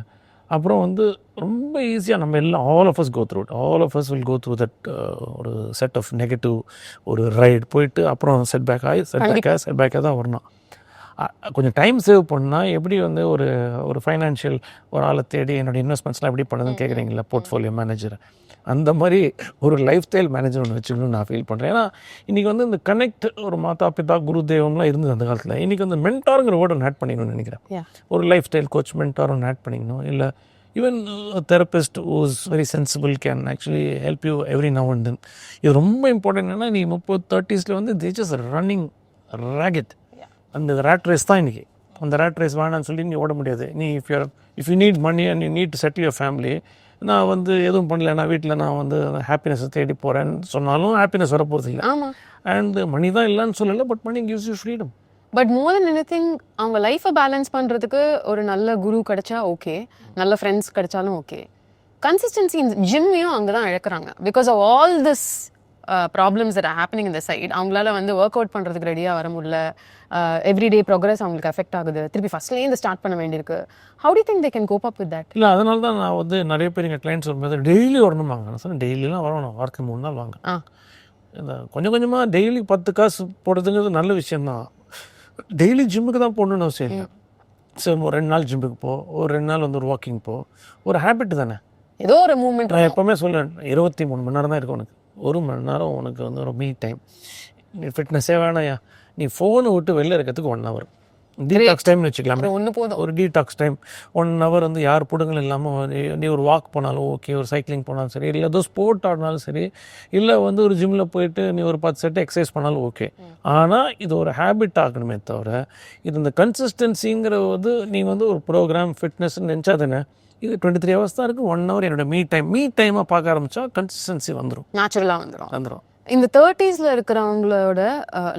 அப்புறம் வந்து ரொம்ப ஈஸியாக நம்ம எல்லாம் all of us go through it. All of us will go through that ஒரு செட் ஆஃப் நெகட்டிவ் ஒரு ரைடு போயிட்டு அப்புறம் செட்பேக்காக தான் வரணும். கொஞ்சம் டைம் சேவ் பண்ணால் எப்படி வந்து ஒரு ஃபைனான்ஷியல் ஒரு ஆளை தேடி என்னோடய இன்வெஸ்ட்மெண்ட்ஸ்லாம் எப்படி பண்ணுறதுன்னு கேட்குறீங்களா, போர்ட்ஃபோலியோ மேனேஜர், அந்த மாதிரி ஒரு லைஃப் ஸ்டைல் மேனேஜர் ஒன்று வச்சுக்கணும்னு நான் ஃபீல் பண்ணுறேன். ஏன்னா இன்றைக்கி வந்து இந்த கனெக்ட் ஒரு மாதா பிதா குரு தெய்வம்லாம் இருந்தது அந்த காலத்தில். இன்றைக்கி வந்து மென்டாருங்கிற வேர்டு ஒன்று ஆட் பண்ணிக்கணும்னு நினைக்கிறேன். ஒரு லைஃப் ஸ்டைல் கோச் மென்டார் ஒன்று ஆட் பண்ணிக்கணும். இல்லை even therapist whose very sensible can actually help you every now and தென். இது ரொம்ப இம்பார்ட்டன்ட். ஏன்னா நீ 30-30s வந்து தே ஜஸ்ட் ரன்னிங் ராகெட். அந்த ரேட் ரேஸ் தான் இன்றைக்கி. அந்த ரேட் ரேஸ் வேணான்னு சொல்லி நீ ஓட முடியாது. நீ if you need money and you need to settle your family, நான் வந்து எதுவும் பண்ணல, நான் வீட்டில் நான் வந்து ஹாப்பினஸை தேடி போகிறேன்னு சொன்னாலும் ஹாப்பினஸ் வர போகிறது இல்லை. அண்ட் மணி தான் இல்லைன்னு சொல்லலை, but money gives you freedom. But more than anything அவங்க லைஃப்பை பேலன்ஸ் பண்ணுறதுக்கு ஒரு நல்ல குரு கிடைச்சா ஓகே, நல்ல ஃப்ரெண்ட்ஸ் கிடைச்சாலும் ஓகே. கன்சிஸ்டன்சி ஜிம்மையும் அங்கே தான் இழக்கிறாங்க. Because of all this problems that are happening இந்த சைட். அவங்களால வந்து ஒர்க் அவுட் பண்ணுறதுக்கு ரெடியாக வர முடியல. எவ்ரிடே ப்ரோக்ரஸ் அவங்களுக்கு அஃபெக்ட் ஆகுது. திருப்பி ஃபஸ்ட்லேருந்து ஸ்டார்ட் பண்ண வேண்டியிருக்கு. How to think they can cope up with that? இல்லை, அதனால தான் நான் வந்து நிறைய பேர் எங்கள் கிளைண்ட்ஸ் வரும்போது டெய்லி வரணுமாங்க. நான் சொன்னேன் டெய்லிலாம் வரணும், வாரத்துக்கு 3 நாள் வாங்க. இந்த கொஞ்சம் கொஞ்சமாக டெய்லி 10 காசு போடுறதுங்கிறது நல்ல விஷயந்தான். டெய்லி ஜிம்முக்கு தான் போடணுன்னு அவசியம் இல்லை. சரி, ஒரு 2 நாள் ஜிம்முக்கு போ, ஒரு 2 நாள் வந்து ஒரு வாக்கிங் போ, ஒரு ஹேபிட் தானே, ஏதோ ஒரு மூவ்மெண்ட். நான் எப்போவுமே சொல்லுவேன் 23 மணி நேரம் தான் இருக்கும் உனக்கு. 1 மணி நேரம் உனக்கு வந்து ஒரு மீ டைம். நீ ஃபிட்னஸே வேணாயா, நீ ஃபோனை விட்டு வெளில இருக்கிறதுக்கு 1 ஹவர் டீடாக்ஸ் டைம்னு வச்சுக்கலாமே. ஒன்று போதும், ஒரு டீடாக்ஸ் டைம் 1 ஹவர் வந்து யார் பிடுங்களும் இல்லாமல் நீ ஒரு வாக் போனாலும் ஓகே, ஒரு சைக்கிளிங் போனாலும் சரி, இல்லை ஏதோ ஸ்போர்ட் ஆடினாலும் சரி, இல்லை வந்து ஒரு ஜிம்மில் போயிட்டு நீ ஒரு 10 செட்டு எக்ஸசைஸ் பண்ணாலும் ஓகே. ஆனால் இது ஒரு ஹேபிட் ஆகணுமே தவிர, இது இந்த கன்சிஸ்டன்சிங்கிற வந்து நீ வந்து ஒரு ப்ரோக்ராம் ஃபிட்னஸ்ன்னு நினச்சா தானே. இது 23 ஹவர்ஸ் தான் இருக்குது. 1 ஹவர் என்னோட மீ டைமாக பார்க்க ஆரம்பித்தா கன்சிஸ்டன்சி வந்துடும், நேச்சுரலாக வந்துடும். இந்த 30s இருக்கிறவங்களோட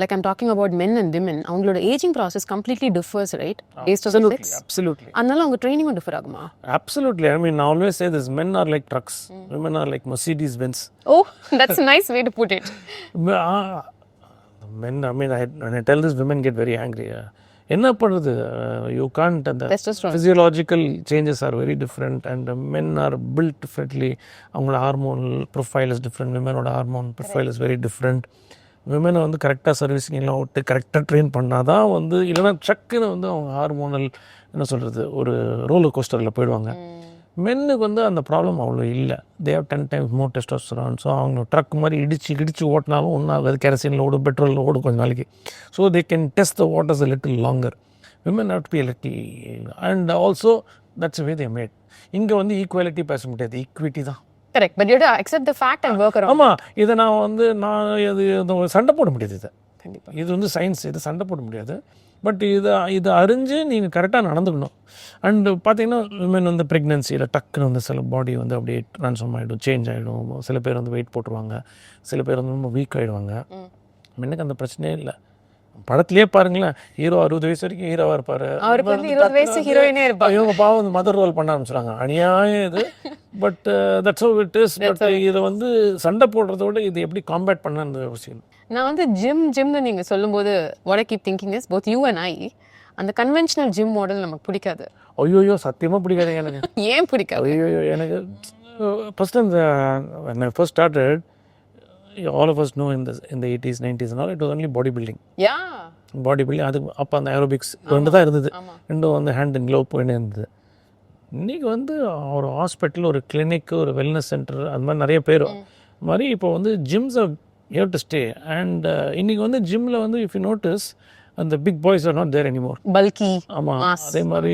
like I'm talking about men and women, அவங்களோட ageing process completely differs, right? Absolutely. அதனால அவங்க ட்ரைனிங்கும் டிஃபர் ஆகுமா? Absolutely. I mean, I always say this: men are like trucks, women are like Mercedes Benz. Oh, that's a nice way to put it. Men, I mean, when I tell this, women get very angry. என்ன பண்ணுறது, you can't. அந்த physiological changes are very different and men are built differently. அவங்களோட hormonal profile is different, விமனோட hormone profile is very different. விமனை வந்து கரெக்டாக servicing எல்லாம் விட்டு கரெக்டாக ட்ரெயின் பண்ணால் தான் வந்து, இல்லைனா ட்ரக்குன்னு வந்து அவங்க ஹார்மோனல் என்ன சொல்கிறது ஒரு ரோலர் கோஸ்டரில் போயிடுவாங்க. மென்னுக்கு வந்து அந்த ப்ராப்ளம் அவ்வளோ இல்லை. They have 10 times more testosterone. So அவங்க ட்ரக் மாதிரி இடிச்சு ஓட்டினாலும் ஒன்றும் ஆகாது. கெரசினில் ஓடும், பெட்ரோலில் ஓடும் கொஞ்சம் நாளைக்கு. So they can test the waters a little longer. Women have to be a little, and also that's the way they made. இங்கே வந்து ஈக்குவாலிட்டி பேச முடியாது, ஈக்விட்டி தான். Correct, but you have to accept the fact and work around. ஆமாம், இதை நான் இது சண்டை போட முடியாது. இதை கண்டிப்பாக இது வந்து சயின்ஸ், இது சண்டை போட முடியாது. பட் இதை அறிஞ்சு நீங்கள் கரெக்டாக நடந்துக்கணும். அண்டு பார்த்தீங்கன்னா விமன் வந்து ப்ரெக்னென்சியில் டக்குன்னு வந்து சில பாடி வந்து அப்படியே ட்ரான்ஸ்ஃபார்ம் ஆகிடும், சேஞ்ச் ஆகிடும். சில பேர் வந்து வெயிட் போட்டுருவாங்க, சில பேர் வந்து ரொம்ப வீக் ஆகிடுவாங்க. மென்னுக்கு அந்த பிரச்சனையே இல்லை. படத்துலேயே பாருங்களேன், ஹீரோ 60 வயசு வரைக்கும் ஹீரோவாக இருப்பார். அவருக்கு வந்து 20 வயசு ஹீரோயினே இருப்பாங்க. இவங்க பாவம் வந்து மதர் ரோல் பண்ண ஆரம்பிச்சுறாங்க. அநியாயம் இது. But that's how it is. But இதை வந்து சண்டை போடுறதோட இது எப்படி காம்பேட் பண்ண அவசியம். நான் வந்து ஜிம்னு நீங்கள் சொல்லும்போது what I keep thinking is both you and I அந்த கன்வென்ஷனல் ஜிம் மாடல் நமக்கு பிடிக்காது. ஐயோ சத்தியமாக பிடிக்காது எனக்கு. ஏன் பிடிக்காது? ஐயோ எனக்கு ஃபர்ஸ்ட் அந்த when I first started, all of us know in the 80s 90s and all, it was only body building. Body building. அது அப்போ அந்த ஏரோபிக்ஸ் ரெண்டு தான் இருந்தது. ரெண்டும் வந்து ஹேண்ட் அண்ட் க்ளோவ் போயின்னு இருந்தது. இன்றைக்கி வந்து ஒரு ஹாஸ்பிட்டல், ஒரு கிளினிக், ஒரு வெல்னஸ் சென்டர், அது மாதிரி நிறைய பேர் மாதிரி இப்போ வந்து gyms have to stay. And இன்றைக்கி வந்து ஜிம்மில் வந்து இஃப் யூ நோட்டிஸ் அந்த big boys are not there anymore. Bulky. ஆமாம். அதே மாதிரி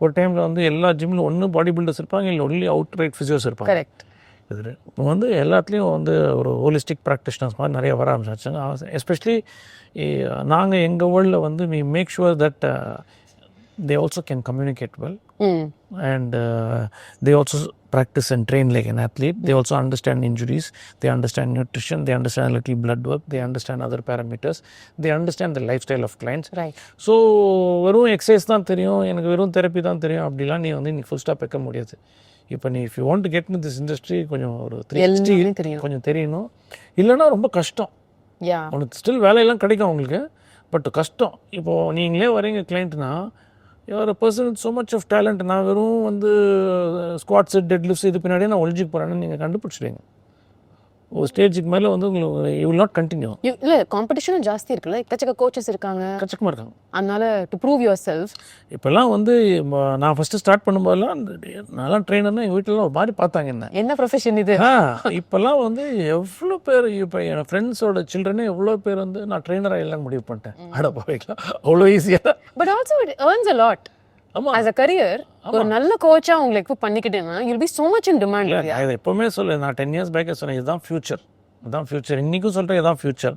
ஒரு டைமில் வந்து எல்லா ஜிம்மில் ஒன்று பாடி பில்டர்ஸ் இருப்பாங்க, இல்லை ஒன்லி அவுட் ரைட் ஃபிசியோஸ் இருப்பாங்க. கரெக்ட். இது இப்போ வந்து எல்லாத்துலேயும் வந்து ஒரு ஹோலிஸ்டிக் ப்ராக்டிஷனர்ஸ் மாதிரி நிறைய வர ஆரம்பிச்சாச்சுங்க. எஸ்பெஷலி நாங்கள் எங்கள் வேர்ல்டில் வந்து we make sure that they also can communicate well. And they also practice and train like an athlete. They also understand injuries, they understand nutrition, they understand a little blood work, they understand other parameters, they understand the lifestyle of clients. Right. So வெறும் exercise தான் தெரியும், எனக்கு வெறும் therapy தான் தெரியும் அப்படிலாம் நீ வந்து ஃபுல் ஸ்டாப் வைக்க முடியாது. இப்போ நீ if you want to get in this industry கொஞ்சம் ஒரு 360 கொஞ்சம் தெரியணும். இல்லைன்னா ரொம்ப கஷ்டம். உனக்கு ஸ்டில் வேலையெல்லாம் கிடைக்கும் உங்களுக்கு, பட் கஷ்டம். இப்போது நீங்களே வரீங்க கிளைண்ட்னா, you're a person with so much of talent. நான் வெறும் வந்து ஸ்குவாட்ஸ் டெட் லிஃப்ட்ஸ் இது பின்னாடியே நான் ஒழிஞ்சிக்கு போகிறேன்னு நீங்கள் கண்டுபிடிச்சிடுவீங்க. ஒரு ஸ்டேஜுக்கு மேலே வந்து உங்களுக்கு யூ வில் நாட் கண்டினியூ. இல்லை, காம்படிஷனும் ஜாஸ்தி இருக்குல்ல, எக்கச்சக்க கோச்சஸ் இருக்காங்க, கச்சக்கமாக இருக்காங்க. அதனால டு ப்ரூவ் யுவர் செல்ஃப். இப்போல்லாம் வந்து நான் ஃபஸ்ட்டு ஸ்டார்ட் பண்ணும்போதெல்லாம் நான்லாம் ட்ரெயினர்னா எங்கள் வீட்டிலலாம் ஒரு மாதிரி பார்த்தாங்க என்ன ப்ரொஃபஷன் இது. இப்போல்லாம் வந்து எவ்வளோ பேர், இப்போ என் ஃப்ரெண்ட்ஸோட சில்ட்ரனே எவ்வளோ பேர் வந்து நான் ட்ரெயினராக எல்லாம் முடிவு பண்ணிட்டேன். அடப்பா வைக்கலாம் அவ்வளோ ஈஸியாக. But also it earns a lot. ஆமாம். ஆஸ் அ கரியர் ஒரு நல்ல கோச்சா உங்களை எக்யூப் பண்ணிக்கிட்டேன்னா you will be so much in demand. நான் எப்போவுமே சொல்லுவேன், நான் 10 years பேக்கே சொன்னேன் இதுதான் ஃபியூச்சர், இதுதான் ஃபியூச்சர். இன்றைக்கும் சொல்கிறேன் இதுதான் ஃபியூச்சர்.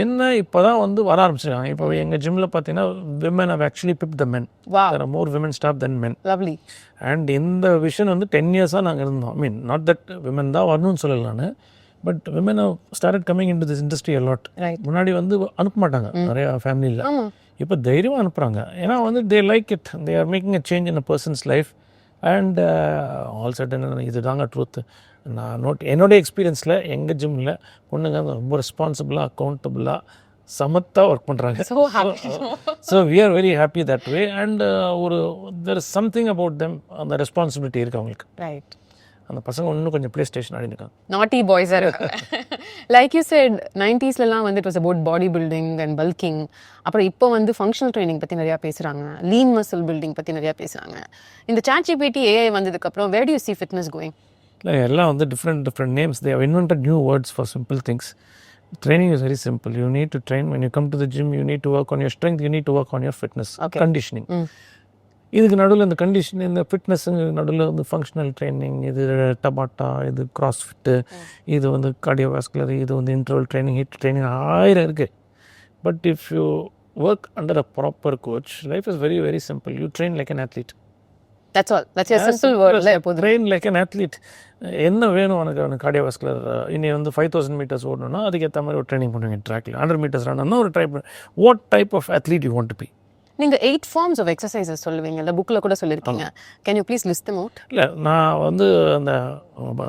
என்ன இப்போ தான் வந்து வர ஆரம்பிச்சிருக்காங்க. இப்போ எங்கள் ஜிம்மில் பார்த்தீங்கன்னா women have actually pipped the men. There are more women staff than men. Lovely. And இந்த விஷன் வந்து 10 yearsஸாக நாங்கள் இருந்தோம். I mean not that women தான் வரணும்னு சொல்லல நான், but women have started coming into this industry a lot. முன்னாடி வந்து அனுப்ப மாட்டாங்க நிறையா ஃபேமிலியில். இப்போ தைரியமாக அனுப்புகிறாங்க. ஏன்னா வந்து they like it, they are making a change in a persons life. And all sudden இது தாங்க ட்ரூத்து. நான் என்னோடய எக்ஸ்பீரியன்ஸில் எங்கள் ஜிம்மில் பொண்ணுங்க ரொம்ப ரெஸ்பான்சிபிளாக, அக்கௌண்டபுளாக, சமத்தாக ஒர்க் பண்ணுறாங்க. So we are very happy that way. And ஒரு there is something about them, அந்த ரெஸ்பான்சிபிலிட்டி இருக்குது அவங்களுக்கு. ரைட். அந்த பசங்க இன்னும் கொஞ்சம் ப்ளே ஸ்டேஷன் ஆடிருக்காங்க. நாட்டி பாய்ஸாக இருக்காங்க. லைக் யூ செட் 90sலாம் வந்து it was about body building and bulking. அப்புறம் இப்போ வந்து ஃபங்க்ஷனல் ட்ரைனிங் பற்றி நிறையா பேசுகிறாங்க, லீன் மசில் பில்டிங் பற்றி நிறையா பேசுகிறாங்க. இந்த ChatGPT AI வந்ததுக்கப்புறம் where do you see fitness going? இல்லை, எல்லாம் வந்து different names. They have invented new words for simple things. Training is very simple. You need to train. When you come to the gym, you need to work on your strength, you need to work on your fitness, conditioning. இதுக்கு நடுவில் இந்த condition, இந்த ஃபிட்னஸுங்க நடுவில் வந்து functional training, இது டபாட்டா, இது கிராஸ்ஃபிட்டு, இது வந்து கார்டியோவாஸ்குலர், இது வந்து இன்டர்வல் ட்ரைனிங், ஹிட் ட்ரைனிங், 1000 இருக்குது. But if you work under a proper coach, life is very very simple. You train like an athlete. That's all. That's a simple word. Train like an athlete. என்ன வேணும் உனக்கு cardiovascular, இனி வந்து 5000 meters ஓடணும்னா அதுக்கேற்ற மாதிரி ஒரு training பண்ணுவீங்க. ட்ராக்ல 100 meters ரன்னா ஒரு type. What type of athlete you want to be? நீங்கள் 8 forms of exercises சொல்லுவீங்கல்ல, புக்கில் கூட சொல்லியிருக்கீங்க. Can you please list them out? இல்லை, நான் வந்து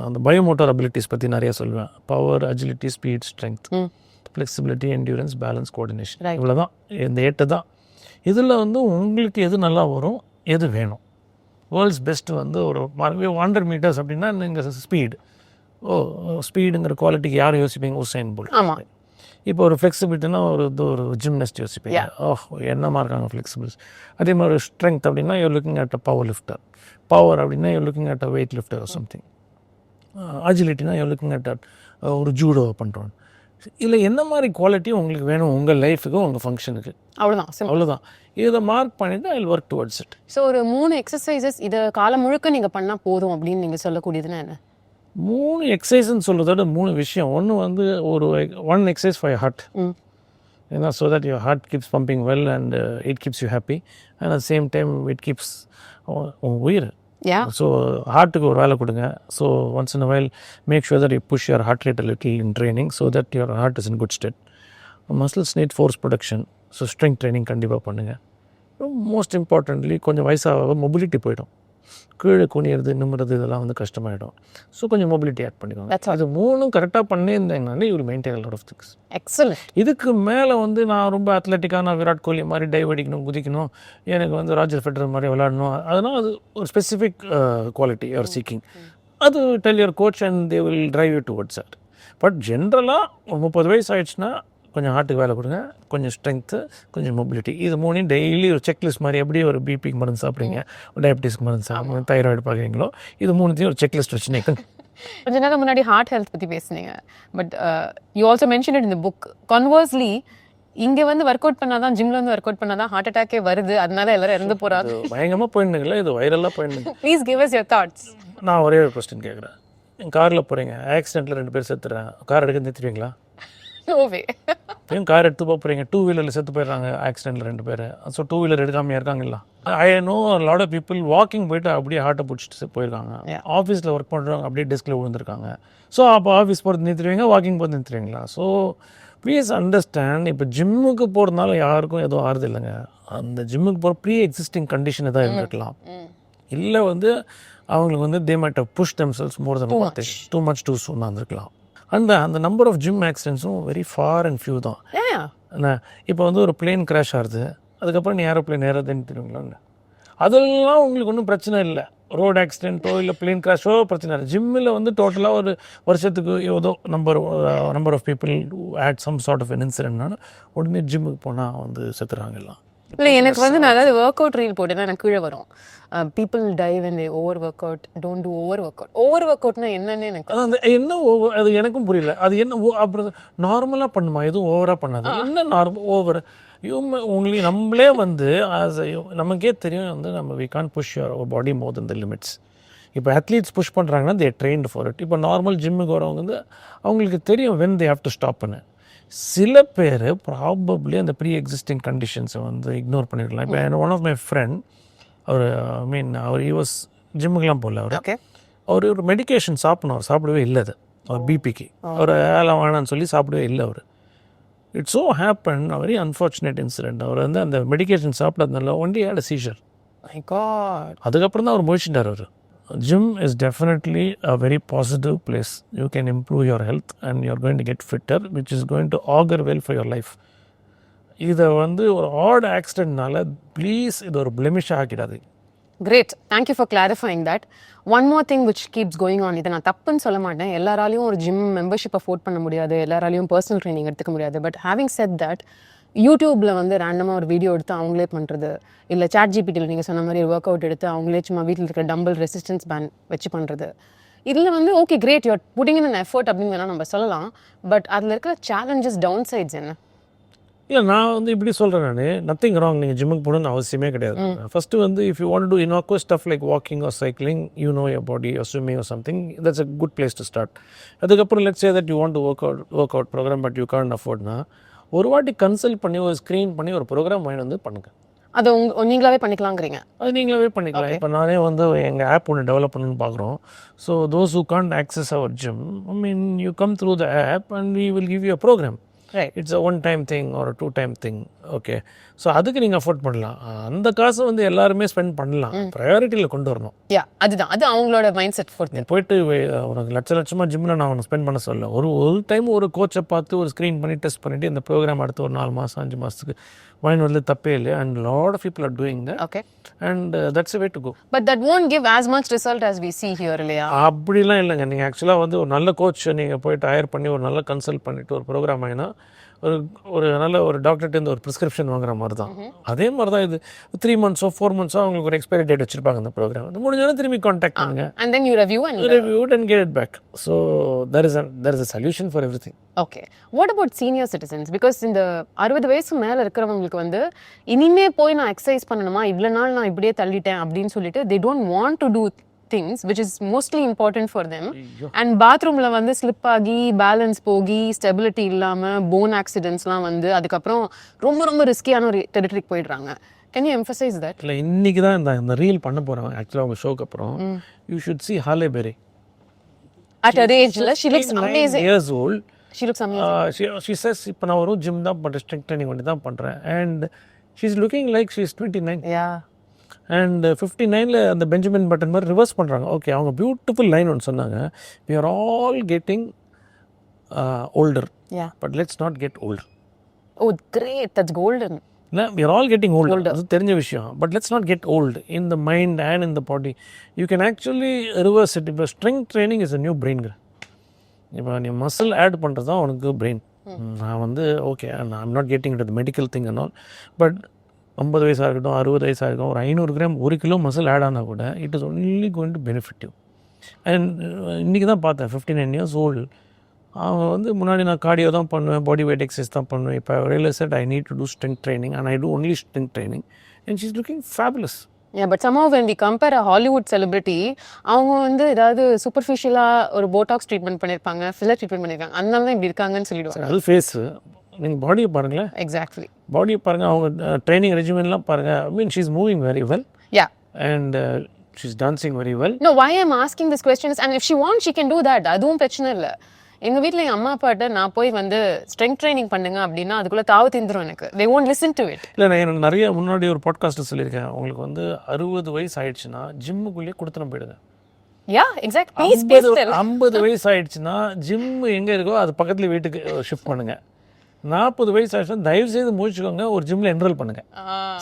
அந்த பயோமோட்டார் அபிலிட்டிஸ் பற்றி நிறைய சொல்லுவேன். Power, agility, speed, strength, flexibility, endurance, balance, coordination. இவ்வளோதான், இந்த 8 தான். இதில் வந்து உங்களுக்கு எது நல்லா வரும், எது வேணும். வேர்ல்ட்ஸ் பெஸ்ட்டு வந்து ஒரு 100 meters அப்படின்னா நீங்கள் ஸ்பீடு, ஸ்பீடுங்கிற குவாலிட்டிக்கு யார் யோசிப்பீங்க? உசைன் போல்ட். ஆமாம். இப்போ ஒரு ஃப்ளெக்சிபிலிட்டினா ஒரு ஜிம்னஸ்ட் யோசிப்பீங்க, என்னமா இருக்காங்க ஃப்ளெக்சிபிள்ஸ். அதே மாதிரி ஒரு ஸ்ட்ரென்த் அப்படின்னா you're looking at a powerlifter. Power அப்படின்னா you're looking at a weightlifter or something. அஜிலிட்டினா யூர் லுக்கிங் அட் ஒரு ஜூடோ பண்ணுறோம். இல்லை என்ன மாதிரி குவாலிட்டி உங்களுக்கு வேணும் உங்கள் லைஃபுக்கு, உங்கள் ஃபங்க்ஷனுக்கு, அவ்வளோதான். இதை மார்க் பண்ணிவிட்டு I will work towards it. So ஒரு 3 எக்ஸசைசஸ் இதை காலம் முழுக்க நீங்கள் பண்ணால் போதும் அப்படின்னு நீங்கள் சொல்லக்கூடியதுன்னா என்ன? 3 எக்ஸசைஸ்ன்னு சொல்கிறதோட 3 விஷயம். ஒன்று வந்து one exercise for your heart. So that your heart keeps pumping well and it keeps you happy. And at the same time it keeps உயிர். So ஹார்ட்டுக்கு ஒரு வேலை கொடுங்க. So once in a while make sure that you push your heart rate a little in training so that your heart is in good state. Muscles need force production. So strength training கண்டிப்பாக பண்ணுங்கள். Most importantly கொஞ்சம் வயசாக mobility போயிடும். கீழே குனியிறது நிமிறது இதெல்லாம் வந்து கஷ்டமாயிடும். ஸோ கொஞ்சம் மொபிலிட்டி ஆட் பண்ணிக்கோங்க. அது 3ம் கரெக்டாக பண்ணியிருந்தீங்கனாலே you maintain a lot of things. Excellent. இதுக்கு மேலே வந்து நான் ரொம்ப அத்லெட்டிக்காக நான் விராட் கோலி மாதிரி டைவ் அடிக்கணும் குதிக்கணும், எனக்கு வந்து ராஜர் ஃபெடரர் மாதிரி விளையாடணும், அதனால் அது ஒரு ஸ்பெசிஃபிக் குவாலிட்டி யூஆர் சீக்கிங். அது tell your coach and they will drive you towards that. But ஜென்ரலாக 30 வயசு ஆயிடுச்சுன்னா கொஞ்சம் ஹார்ட்டுக்கு வேலை கொடுங்க, கொஞ்சம் ஸ்ட்ரென்த்து, கொஞ்சம் மொபிலிட்டி. இது 3 டெய்லி ஒரு செக்லிஸ்ட் மாதிரி எப்படி ஒரு பிபிக்கு மருந்து சாப்பிட்றீங்க, டயபிட்டிஸ்க்கு மருந்து சாப்பிட்றீங்க, தைராய்டு பார்க்குறீங்களோ, இது 3த்தையும் ஒரு செக்லிஸ்ட் வச்சுனேன். கொஞ்ச நேரம் முன்னாடி ஹார்ட் ஹெல்த் பற்றி பேசுனீங்க. But you also mention it in the book. Conversely இங்கே வந்து ஒர்க் அவுட் பண்ணாதான், ஜிம்ல வந்து ஒர்க் அவுட் பண்ணாதான் ஹார்ட் அட்டாக்கே வருது, அதனால எல்லாரும் இறந்து போகிறாங்க. பயங்கரமாக போயிடுங்களா, இது வைரலாக போயிடுங்க. Please give us your thoughts. நான் ஒரே ஒரு கொஸ்டின் கேட்குறேன். என் காரில் போகிறீங்க, ஆக்சிடென்ட்டில் 2 பேர் செத்துறேன், கார் எடுக்க நிறுத்துவீங்களா? நோவே. இப்போயும் கார் எடுத்து போகிறீங்க, 2 வீலரில் செத்து போயிடுறாங்க ஆக்சிடென்ட்டில் 2 பேர். ஸோ 2 வீலர் எடுக்காமையாக இருக்காங்களா? I know lot of people walking போயிட்டு அப்படியே ஹார்ட்டை பிடிச்சிட்டு போயிருக்காங்க. ஆஃபீஸில் ஒர்க் பண்ணுறவங்க அப்படியே டெஸ்கில் விழுந்திருக்காங்க. ஸோ அப்போ ஆஃபீஸ் போகிறது நிறுத்துவீங்க, வாக்கிங் போகிறது நிறுத்துவீங்களா? ஸோ ப்ளீஸ் அண்டர்ஸ்டாண்ட், இப்போ ஜிம்முக்கு போகிறதுனால யாருக்கும் எதுவும் ஆறுது இல்லைங்க. அந்த ஜிம்முக்கு போகிற ப்ரீ எக்ஸிஸ்டிங் கண்டிஷன் தான் இருக்கலாம். இல்லை வந்து அவங்களுக்கு வந்து they might have push themselves more than too much too soon இருந்திருக்கலாம். அந்த நம்பர் ஆஃப் ஜிம் ஆக்சிடென்ட்ஸும் வெரி ஃபார் அண்ட் ஃபியூ தான். இப்போ வந்து ஒரு பிளேன் கிராஷ் ஆகுது, அதுக்கப்புறம் நீ ஏரோப்ளேன் ஏறதுன்னு தெரியுங்களா? அதெல்லாம் உங்களுக்கு ஒன்றும் பிரச்சனை இல்லை. ரோடு ஆக்சிடென்ட்டோ இல்லை பிளேன் கிராஷோ பிரச்சனை இல்லை. ஜிம்மில் வந்து டோட்டலாக ஒரு வருஷத்துக்கு ஏதோ number of people had some sort of இன்சிடென்ட்னால உடனே ஜிம்முக்கு போனால் வந்து செத்துறாங்க எல்லாம். இல்லை, எனக்கு வந்து நான் அதாவது ஒர்க் அவுட் ரீல் போட்டேன்னா எனக்கு கீழே வரும் people dive and over work out, don't do over work out. Over work அவுட்னா என்னன்னு எனக்கு அது என்ன அது எனக்கும் புரியல. அது என்ன அப்புறம் நார்மலாக பண்ணுமா, எதுவும் ஓவராக பண்ணாது. என்ன நார்மல் ஓவர் உங்களுக்கு நம்மளே வந்து நமக்கே தெரியும் வந்து நம்ம we can push your body more than the limits. இப்போ அத்லீட்ஸ் புஷ் பண்ணுறாங்கன்னா தே ட்ரெயின்ட் ஃபார் இட். இப்போ நார்மல் ஜிம்முக்கு வரவங்க வந்து அவங்களுக்கு தெரியும் when they have to stop பண்ண. சில பேர் ப்ராபப்ளி அந்த ப்ரீ எக்ஸிஸ்டிங் கண்டிஷன்ஸை வந்து இக்னோர் பண்ணிருக்கலாம். இப்போ ஒன் ஆஃப் மை ஃப்ரெண்ட், அவர் யூஎஸ் ஜிம்முக்கெலாம் போகல. அவர் ஒரு மெடிக்கேஷன் சாப்பிடணும், அவர் சாப்பிடவே இல்லை. அவர் பிபிக்கு அவர் வேலை வேணான்னு சொல்லி சாப்பிடவே இல்லை. அவர் it's so happen a very unfortunate incident. அவர் வந்து அந்த மெடிக்கேஷன் சாப்பிட்டதுனால ஒன்லி ஹேட் அ சீஷர். அதுக்கப்புறம் தான் அவர் முழிச்சிட்டார். அவர் gym is definitely a very positive place. You can improve your health and you're going to get fitter, which is going to augur well for your life. இதை வந்து ஒரு add ஆக்சிடென்ட்னால please இது ஒரு blemish ஆகிடாது. Great, thank you for clarifying that. One more thing which keeps going on. இதை நான் தப்புன்னு சொல்ல மாட்டேன். எல்லாராலையும் ஒரு ஜிம் மெம்பர்ஷிப் அஃபோர்ட் பண்ண முடியாது, எல்லாராலையும் பர்சனல் ட்ரைனிங் எடுத்துக்க முடியாது. பட் ஹேவிங் செட் தட், யூடியூப்பில் வந்து ரேண்டமாக ஒரு வீடியோ எடுத்து அவங்களே பண்ணுறது, இல்லை சாட் ஜிபிடியில் நீங்கள் சொன்ன மாதிரி ஒர்க் அவுட் எடுத்து அவங்களே சும்மா வீட்டில் இருக்கிற டம்பிள் ரெசிஸ்டன்ஸ் பேண்ட் வச்சு பண்ணுறது, இதில் வந்து okay great you're putting in an effort அப்படின்னு வேணால் நம்ம சொல்லலாம். பட் அதில் இருக்கிற சேலஞ்சஸ் டவுன் சைட்ஸ் என்ன? இல்லை, நான் வந்து இப்படி சொல்கிறேன். நான் நத்திங் ராங், நீங்கள் ஜிம்முக்கு போகணுன்னு அவசியமே கிடையாது. ஃபஸ்ட்டு வந்து இஃப் யூ வாண்ட் டு இன்வாக்வஸ் stuff like walking or cycling, you know your body or swimming or something, that's a good place to start. அதுக்கப்புறம் let's say that you want to work out program but you can't அஃபோர்ட்னா ஒரு வாட்டி consult பண்ணி ஒரு screen பண்ணி ஒரு program வாங்கி வந்து பண்ணுங்கள். அதை நீங்களாவே பண்ணிக்கலாங்கிறீங்க? அது நீங்களாவே பண்ணிக்கலாம். இப்போ நானே வந்து எங்கள் ஆப் ஒன்று டெவலப் பண்ணணும்னு பார்க்குறோம். So those who can't access our gym, I mean you come through the app and we will give you a programme. It's a 1-time thing or a 2-time thing. Okay, so அதுக்கு நீங்கள் afford பண்ணலாம். அந்த காசை வந்து எல்லாருமே spend பண்ணலாம், ப்ரையாரிட்டியில் கொண்டு வரணும். அதுதான், அது அவங்களோட மைண்ட் செட். போயிட்டு உனக்கு லட்சமாக ஜிம்மில் நான் உனக்கு ஸ்பெண்ட் பண்ண சொல்ல, ஒரு டைம் ஒரு கோச்சை பார்த்து ஒரு ஸ்க்ரீன் பண்ணி டெஸ்ட் பண்ணிவிட்டு இந்த ப்ரோக்ராம் அடுத்து ஒரு 4 மாதம் 5 மாதத்துக்கு வாங்கி வரது தப்பே இல்லை. And lot of people are doing that. Okay, and that's a way to go. But that won't give as much result as we see here, இல்லையா? அப்படிலாம் இல்லைங்க. நீங்கள் ஆக்சுவலாக வந்து ஒரு நல்ல கோச் நீங்கள் போயிட்டு ஹயர் பண்ணி ஒரு நல்ல கன்சல்ட் பண்ணிவிட்டு ஒரு ப்ரோக்ராம் ஆகினா ஒரு நல்ல ஒரு டாக்டர்கிட்ட ஒரு ப்ரிஸ்கிரிப்ஷன் வாங்குற மாதிரி தான். அதே மாதிரி தான் இது 3 months 4 months அவங்களுக்கு ஒரு எக்ஸ்பைரி டேட் வச்சிருப்பாங்க. அந்த ப்ரோக்ராம் அது முடிஞ்சோன்னா திரும்பி கான்டாக்ட் பண்ணுங்க. And then you review and get it back. So there is a solution for everything. Okay, what about senior citizens? Because இந்த 60 வயசு மேல இருக்கிறவங்களுக்கு வந்து இனிமே போய் நான் எக்ஸசைஸ் பண்ணணுமா, இவ்வளவு நாள் நான் இப்படியே தள்ளிட்டேன் அப்படின்னு சொல்லிட்டு they don't want to do things which is mostly important for them. And bathroomல வந்து ஸ்லிப் ஆகி பேலன்ஸ் போகி ஸ்டெபிலிட்டி இல்லாம போன் ஆக்சிடென்ட்ஸ்லாம் வந்து அதுக்கப்புறம் ரொம்ப ரொம்ப ரிஸ்கியான ஒரு டெரிட்டரிக்கு போயிடுறாங்க. Can you emphasize that? இல்லை, இன்னைக்கு தான் இந்த ரீல் பண்ண போகிறேன். ஆக்சுவலாக உங்கள் ஷோக்கு அப்புறம் you should see Halle Berry. At her age, she looks amazing. years old. She looks amazing. She says இப்போ நான் ஒரு ஜிம் தான் பண்ணுறேன், ஸ்ட்ரெங்த் ட்ரைனிங் பண்ணி தான் பண்ணுறேன். And she's looking like she's 29. Yeah. And 59ல அந்த பெஞ்சமின் பட்டன் மாதிரி ரிவர்ஸ் பண்ணுறாங்க. ஓகே, அவங்க பியூட்டிஃபுல் லைன் ஒன்று சொன்னாங்க, we are all getting older. Yeah. But let's not get old. Oh, great. That's golden. இல்லை, we are all getting older. அது தெரிஞ்ச விஷயம். But let's not get old in the mind and in the body. You can actually reverse it. இப்போ strength training is a new பிரெயின்கிற. இப்போ நீ muscle add பண்ணுறது தான் உனக்கு பிரெயின். நான் வந்து okay, I'm not getting it medical thing and all. But 50 வயசாக இருக்கட்டும், 60 வயசாக இருக்கட்டும், ஒரு 500 கிராம் 1 கிலோ மசில் ஆட் ஆனால் கூட it is only going to benefit you. And இன்றைக்கி தான் பார்த்தேன், 59 years old. அவங்க வந்து முன்னாடி நான் கார்டியோ தான் பண்ணுவேன், பாடி வெயிட் எக்ஸசைஸ் தான் பண்ணுவேன். இப்போ realise that I need to do strength training and I do only strength training and she is looking fabulous. Yeah, but somehow when we compare a Hollywood celebrity, அவங்க வந்து ஏதாவது சூப்பர்ஃபிஷியலாக ஒரு Botox treatment பண்ணியிருப்பாங்க, filler treatment பண்ணியிருக்காங்க, அதனால தான் இப்படி இருக்காங்கன்னு சொல்லிடுவாங்க. அது ஃபேஸு. நீங்கள் பாடியை பாருங்களேன். Exactly. பாடியை பாருங்கள், அவங்க ட்ரைனிங் ரெஜிமெண்ட்லாம் பாருங்கள். I mean she is moving very well. Yeah. And she is dancing very well. No, why I'm asking this question is, and if she wants, she can do that. அதுவும் பிரச்சனை இல்லை. எங்கள் வீட்டில் எங்கள் அம்மா அப்பாட்ட நான் போய் வந்து ஸ்ட்ரெங்த் ட்ரைனிங் பண்ணுங்க அப்படின்னா அதுக்குள்ளே தாவு தீந்துரும் எனக்கு. They won't listen to it. இல்லை, நான் எனக்கு நிறைய முன்னாடி ஒரு பாட்காஸ்ட்டில் சொல்லியிருக்கேன், உங்களுக்கு வந்து 60 வயசு ஆயிடுச்சுன்னா ஜிம்முக்குள்ளேயே கொடுத்துன்னு போயிடுங்க. Yeah, exactly. 50 வயசு ஆயிடுச்சுன்னா ஜிம் எங்கே இருக்கோ அது பக்கத்தில் வீட்டுக்கு ஷிஃப்ட் பண்ணுங்க. 40 வயசு ஆயிடுச்சுன்னா தயவுசெய்து முடிச்சுக்கோங்க, ஒரு ஜிம்மில் என்ரோல் பண்ணுங்கள்.